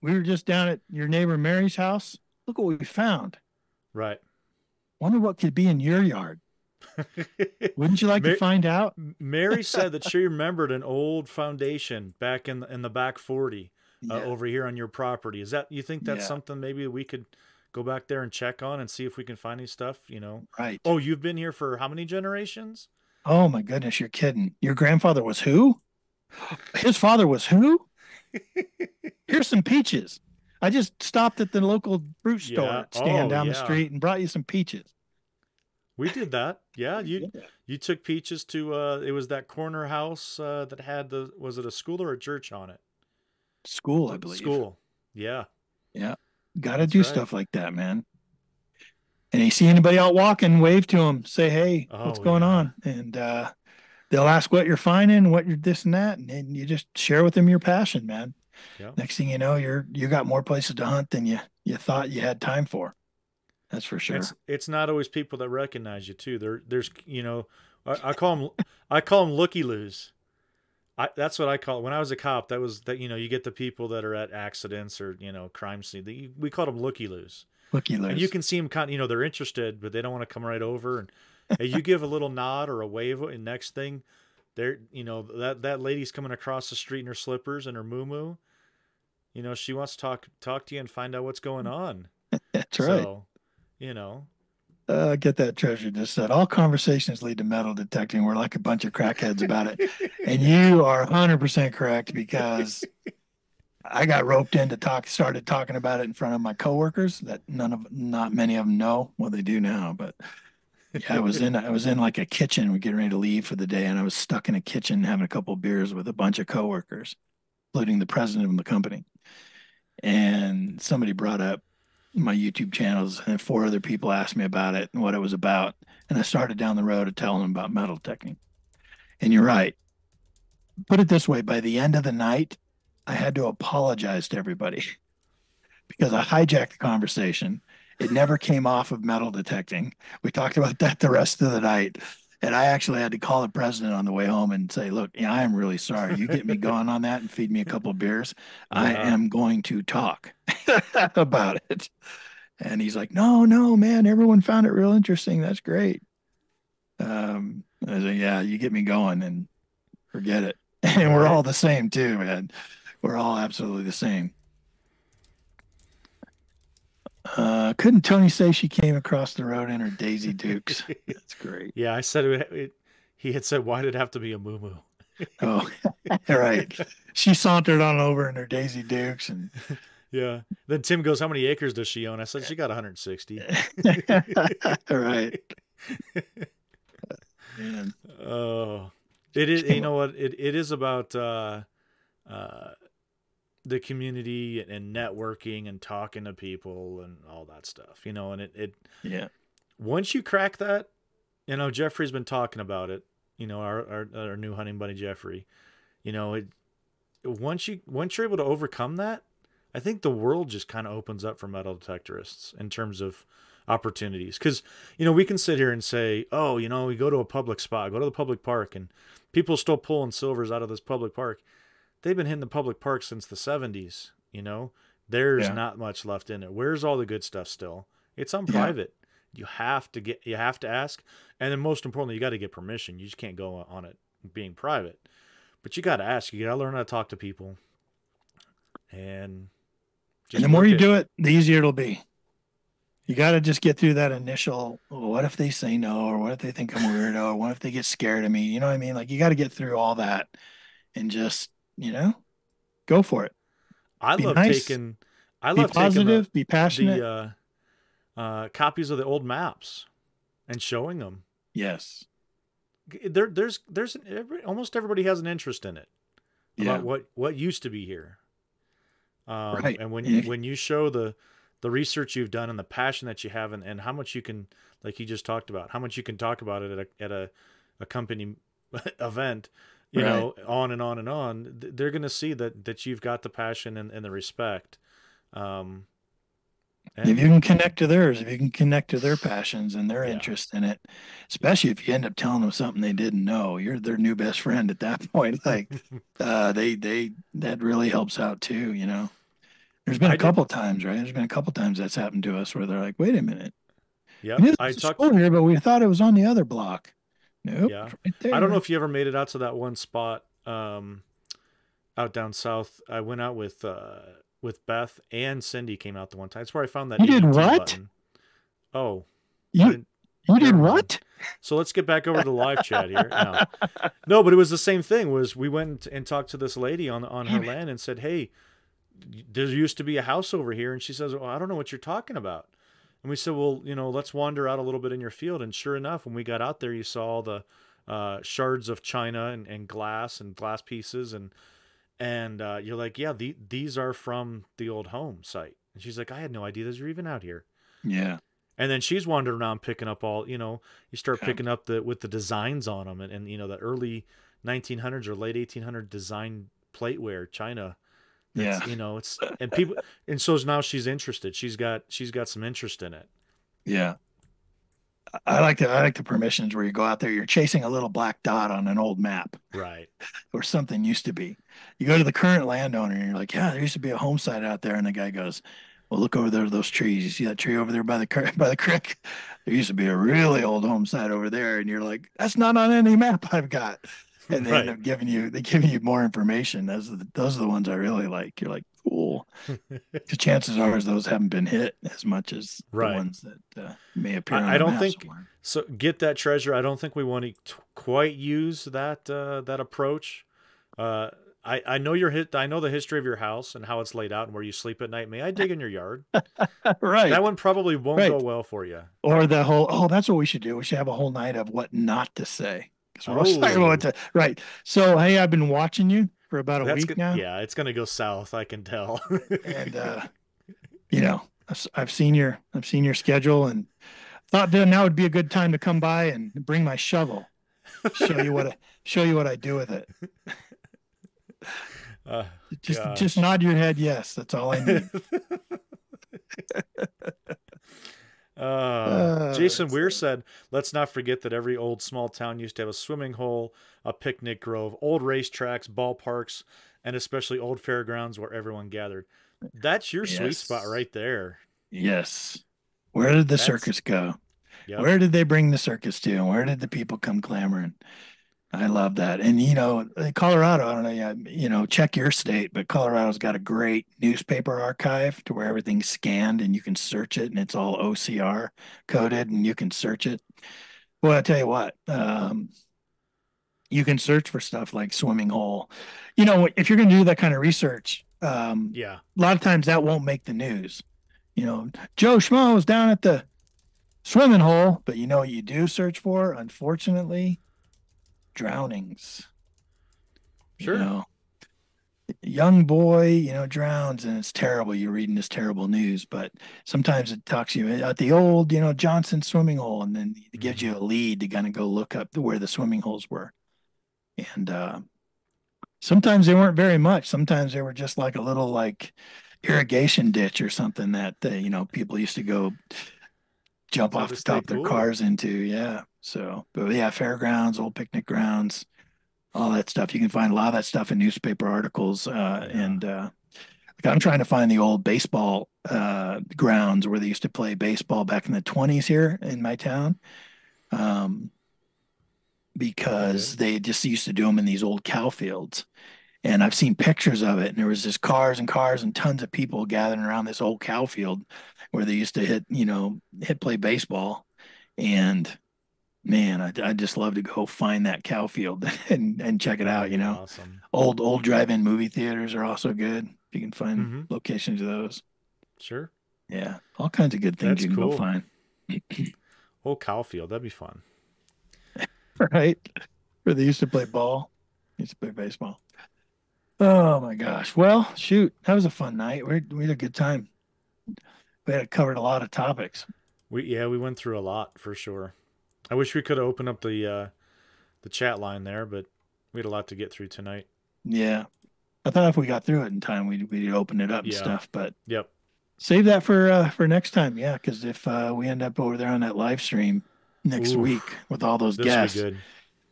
we were just down at your neighbor Mary's house. Look what we found. Right. Wonder what could be in your yard. Wouldn't you like to Mar- find out? Mary said that she remembered an old foundation back in the back 40 Yeah, over here on your property. Is that, you think that's yeah, something maybe we could go back there and check on and see if we can find any stuff, you know? right. Oh, you've been here for how many generations? Oh my goodness, you're kidding. Your grandfather was who? His father was who? Here's some peaches. I just stopped at the local fruit Yeah. store stand Oh, down the yeah. street and brought you some peaches. We did that. Yeah, Yeah. you took peaches to it was that corner house that had the, was it a school or a church on it? School, I believe. School. Yeah, Yeah. Got to that's do right. stuff like that, man. And you see anybody out walking, wave to them, say, "Hey, what's Oh going yeah. on?" And they'll ask what you're finding, what you're this and that, and then you just share with them your passion, man. Yeah. Next thing you know, you got more places to hunt than you thought you had time for. That's for sure. It's not always people that recognize you too. There's you know, I call them I call them looky loos. That's what I call it. When I was a cop, that was that, you know, you get the people that are at accidents or, you know, crime scene. We called them looky loos. Looky And you loos. can see them kind of, you know, they're interested, but they don't want to come right over. And hey, you give a little nod or a wave, and next thing, they're, you know, that lady's coming across the street in her slippers and her moo. You know, she wants to talk to you and find out what's going on. That's right. So, you know, Get that treasure just said. All conversations lead to metal detecting. We're like a bunch of crackheads about it. And you are 100% correct because I got roped in to started talking about it in front of my coworkers that not many of them know. Well, they do now, but yeah, I was in like a kitchen. We're getting ready to leave for the day, and I was stuck in a kitchen having a couple of beers with a bunch of coworkers, including the president of the company. And somebody brought up my YouTube channels, and four other people asked me about it and what it was about. And I started down the road of telling them about metal detecting. And you're right. Put it this way: by the end of the night, I had to apologize to everybody because I hijacked the conversation. It never came off of metal detecting. We talked about that the rest of the night. And I actually had to call the president on the way home and say, "Look, yeah, I am really sorry. You get me going on that and feed me a couple of beers. I yeah. am going to talk about it." And he's like, "No, no, man, everyone found it real interesting. That's great." I said, "Yeah, you get me going and forget it." And we're Right. all the same too, man. We're all absolutely the same. Couldn't Tony say she came across the road in her Daisy Dukes? That's great. Yeah, I said he had said, why did it have to be a moo? Oh, right. She sauntered on over in her Daisy Dukes and Yeah. Then Tim goes, how many acres does she own? I said, she got 160. right. Man, Oh, it is. You know what? It is about uh, the community and networking and talking to people and all that stuff. You know, and it yeah, once you crack that, you know, Jeffrey's been talking about it. You know, our new hunting buddy Jeffrey. You know, once you're able to overcome that, I think the world just kind of opens up for metal detectorists in terms of opportunities. Because, you know, we can sit here and say, oh, you know, we go to a public spot, go to the public park, and people still pulling silvers out of this public park. They've been hitting the public park since the 70s. You know, there's yeah, not much left in it. Where's all the good stuff still? It's on yeah. private. You have to ask. And then most importantly, you got to get permission. You just can't go on it being private. But you got to ask. You got to learn how to talk to people and And the just more work you it. do it, the easier it'll be. You got to just get through that initial, "Oh, what if they say no, or what if they think I'm weirdo, or what if they get scared of me?" You know what I mean? Like you got to get through all that and just, go for it. I Be love nice, taking I be love taking positive, be the passionate. copies of the old maps and showing them. Yes. Almost everybody has an interest in it about Yeah. what used to be here. Right. And when And if, when you show the research you've done and the passion that you have, and how much you can, like you just talked about, how much you can talk about it at a company event, you Right. know, on and on and on. They're going to see that you've got the passion and the respect. Um, If and you can connect to theirs, if you can connect to their passions and their yeah, interest in it, especially if you end up telling them something they didn't know, you're their new best friend at that point. Like, they that really helps out too, you know. There's been a I did. couple times, right? There's been a couple times that's happened to us where they're like, "Wait a minute, we Yep. knew there I was a talked. school here, but we thought it was on the other block." Nope, Yeah. it's right I don't know there. if you ever made it out to that one spot out down south. I went out with Beth and Cindy came out the one time. That's where I found that You did ADT what? button. Oh, I You didn't. you did Never mind. what? So let's get back over to the live chat here. No, but it was the same thing. Was we went and talked to this lady on her Damn it. land and said, "Hey, there used to be a house over here," and she says, "Well, I don't know what you're talking about." And we said, "Well, you know, let's wander out a little bit in your field." And sure enough, when we got out there, you saw all the shards of china and glass pieces, and you're like, "Yeah, these are from the old home site." And she's like, "I had no idea those were even out here." Yeah. And then she's wandering around picking up all, you start Yeah. picking up with the designs on them, and you know, the early 1900s or late 1800 design plateware china. That's, Yeah. it's, and people, and so now she's interested. She's got some interest in it. Yeah. I like the permissions where you go out there, you're chasing a little black dot on an old map Right. or something used to be. You go to the current landowner and you're like, yeah, there used to be a home site out there. And the guy goes, well, look over there to those trees. You see that tree over there by the by the creek? There used to be a really old home site over there. And you're like, that's not on any map I've got. And they end Right. up giving you more information. Those are the ones I really like. You're like, cool. Because chances are those haven't been hit as much as the Right. ones that may appear on I a don't map think somewhere. so. Get that treasure. I don't think we want to quite use that approach. Uh, I know your hit. I know the history of your house and how it's laid out and where you sleep at night. May I dig in your yard? Right, That one probably won't go right. well for you. Or the whole, oh, that's what we should do. We should have a whole night of what not to say. Because we're always talking about what Oh, to, right. So, hey, I've been watching you for about a that's week good. now. Yeah, it's gonna go south. I can tell. And, you know, I've seen your schedule and thought that now would be a good time to come by and bring my shovel, show you what I do with it. Oh Just gosh. nod your head. Yes. That's all I need. Jason It's Weir said, let's not forget that every old small town used to have a swimming hole, a picnic grove, old racetracks, ballparks, and especially old fairgrounds where everyone gathered. That's your sweet spot yes. right there. Yes. Where did the That's, circus go? yep. Where did they bring the circus to? And where did the people come clamoring? I love that. And Colorado, I don't know, yeah, check your state, but Colorado's got a great newspaper archive to where everything's scanned and you can search it and it's all OCR coded and you can search it. Well, I tell you what, you can search for stuff like swimming hole. If you're going to do that kind of research, Yeah. a lot of times that won't make the news. Joe Schmo is down at the swimming hole, but you know what you do search for, unfortunately, drownings. You Sure. know, young boy, drowns and it's terrible. You're reading this terrible news, but sometimes it talks you at the old, Johnson swimming hole, and then it gives Hmm. you a lead to kind of go look up where the swimming holes were. And sometimes they weren't very much. Sometimes they were just like a little like irrigation ditch or something that people used to go jump It's a way off to the stay top of their cool. cars into. Yeah. So, but yeah, fairgrounds, old picnic grounds, all that stuff. You can find a lot of that stuff in newspaper articles. Yeah. And like I'm trying to find the old baseball grounds where they used to play baseball back in the 20s here in my town. Um, They because did. they just used to do them in these old cow fields. And I've seen pictures of it, and there was just cars and cars and tons of people gathering around this old cow field where they used to hit play baseball. And man, I just love to go find that cow field and check it That'd out. be awesome. Old drive-in movie theaters are also good. If you can find Hmm. locations of those. Sure. Yeah, all kinds of good things That's you can go cool. find. Old Cowfield. That'd be fun. Right? Where they used to play ball, used to play baseball. Oh my gosh. Well, shoot, that was a fun night. We had a good time. we had covered a lot of topics. We went through a lot for sure. I wish we could have opened up the chat line there, but we had a lot to get through tonight. Yeah. I thought if we got through it in time, we'd open it up and Yeah. stuff, but Yep. save that for next time. Yeah. Because if we end up over there on that live stream next Oof. week with all those This will be guests, good.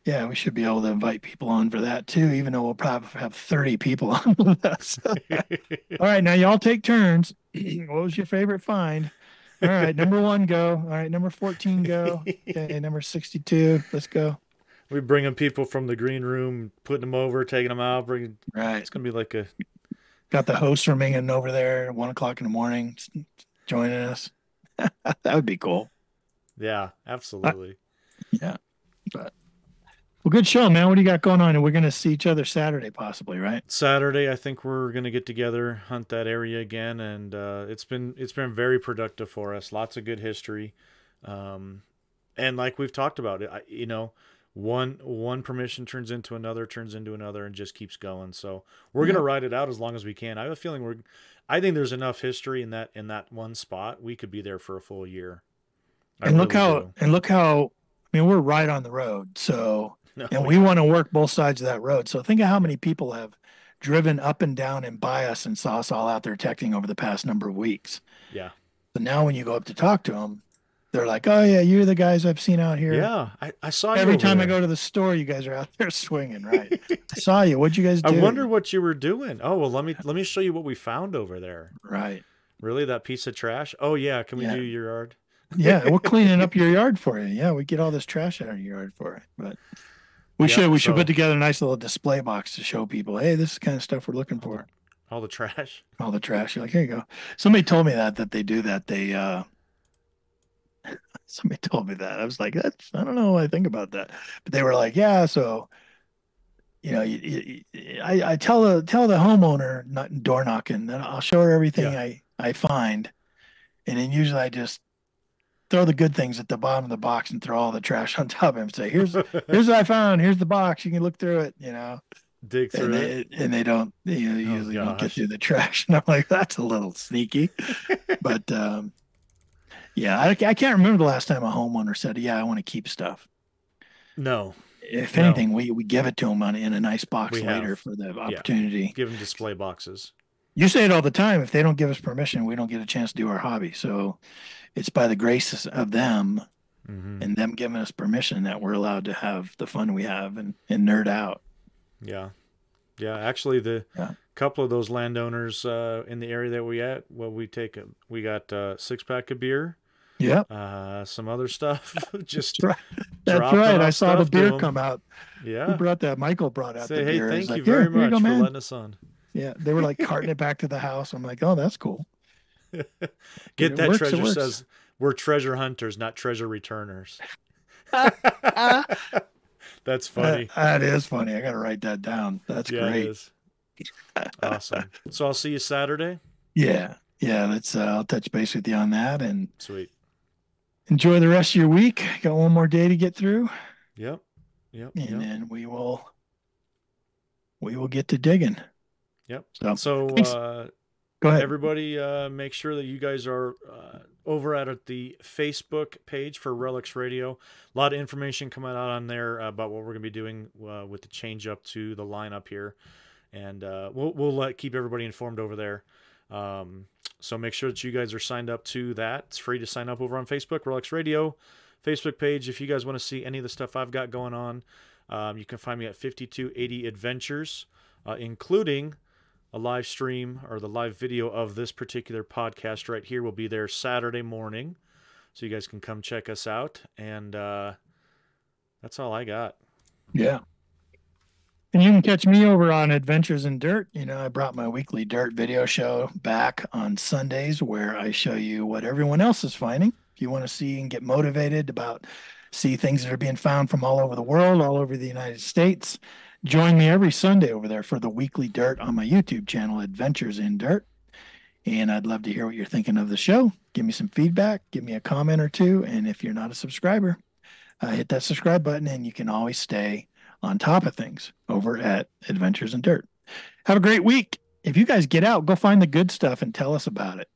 yeah, we should be able to invite people on for that too, even though we'll probably have 30 people on with us. All right. Now, y'all take turns. What was your favorite find? All right. Number 1, go. All right. Number 14, go. Okay. Number 62, let's go. We bringing people from the green room, putting them over, taking them out, bringing. Right. It's gonna be like a. Got the host from England over there at 1 o'clock in the morning joining us. That would be cool. Yeah, absolutely. Yeah. But well, good show, man. What do you got going on? And we're going to see each other Saturday, possibly, right? Saturday, I think we're gonna get together, hunt that area again, and it's been very productive for us. Lots of good history, and like we've talked about it, one permission turns into another, and just keeps going. So we're gonna ride it out as long as we can. I have a feeling I think there's enough history in that one spot. We could be there for a full year. And look how, I mean, we're right on the road. So, and we want to work both sides of that road. So think of how many people have driven up and down and by us and saw us all out there texting over the past number of weeks. Yeah. So now when you go up to talk to them, they're like, oh, yeah, you're the guys I've seen out here. Yeah, I saw you every time there. I go to the store. You guys are out there swinging, right? I saw you. What'd you guys do? I wonder what you were doing. Oh, well, let me show you what we found over there. Right. Really, that piece of trash? Oh yeah, can we do your yard? Yeah, we're cleaning up your yard for you. Yeah, we get all this trash out of your yard for you. But we should put together a nice little display box to show people, hey, this is the kind of stuff we're looking for. All the trash. All the trash. You're like, here you go. Somebody told me that they do that. Somebody told me that. I was like, I don't know what I think about that. But they were like, yeah, so I tell the homeowner not door knocking, then I'll show her everything I find. And then usually I just throw the good things at the bottom of the box and throw all the trash on top of him and say, here's what I found. Here's the box. You can look through it, dig through it. And they don't, usually don't get through the trash. And I'm like, that's a little sneaky. But yeah, I can't remember the last time a homeowner said, yeah, I want to keep stuff. No. If anything, we give it to them in a nice box later for the opportunity. Give them display boxes. You say it all the time. If they don't give us permission, we don't get a chance to do our hobby. So it's by the grace of them and them giving us permission that we're allowed to have the fun we have and nerd out. Yeah. Yeah. Actually, couple of those landowners in the area that we got a 6-pack of beer. Yeah. Some other stuff. Just That's right. I saw the beer come out. Yeah. Who brought that? Michael brought out the beer. Hey, thank you very much for letting us on. Yeah. They were like carting it back to the house. I'm like, oh, that's cool. Get that treasure says we're treasure hunters, not treasure returners. That's funny. That is funny. I got to write that down. That's great. It is. Awesome. So I'll see you Saturday. Yeah. Yeah. I'll touch base with you on that and sweet. Enjoy the rest of your week. Got one more day to get through. Yep. And then we will get to digging. Yep. So go ahead. Everybody, make sure that you guys are over at the Facebook page for Relics Radio. A lot of information coming out on there about what we're going to be doing with the change up to the lineup here, and we'll keep everybody informed over there. So make sure that you guys are signed up to that. It's free to sign up over on Facebook, Relics Radio Facebook page. If you guys want to see any of the stuff I've got going on, you can find me at 5280 Adventures, including a live stream or the live video of this particular podcast right here will be there Saturday morning. So you guys can come check us out. And that's all I got. Yeah. And you can catch me over on Adventures in Dirt. I brought my weekly dirt video show back on Sundays where I show you what everyone else is finding. If you want to see and get motivated see things that are being found from all over the world, all over the United States, join me every Sunday over there for the weekly dirt on my YouTube channel, Adventures in Dirt. And I'd love to hear what you're thinking of the show. Give me some feedback, give me a comment or two. And if you're not a subscriber, hit that subscribe button and you can always stay on top of things over at Adventures in Dirt. Have a great week. If you guys get out, go find the good stuff and tell us about it.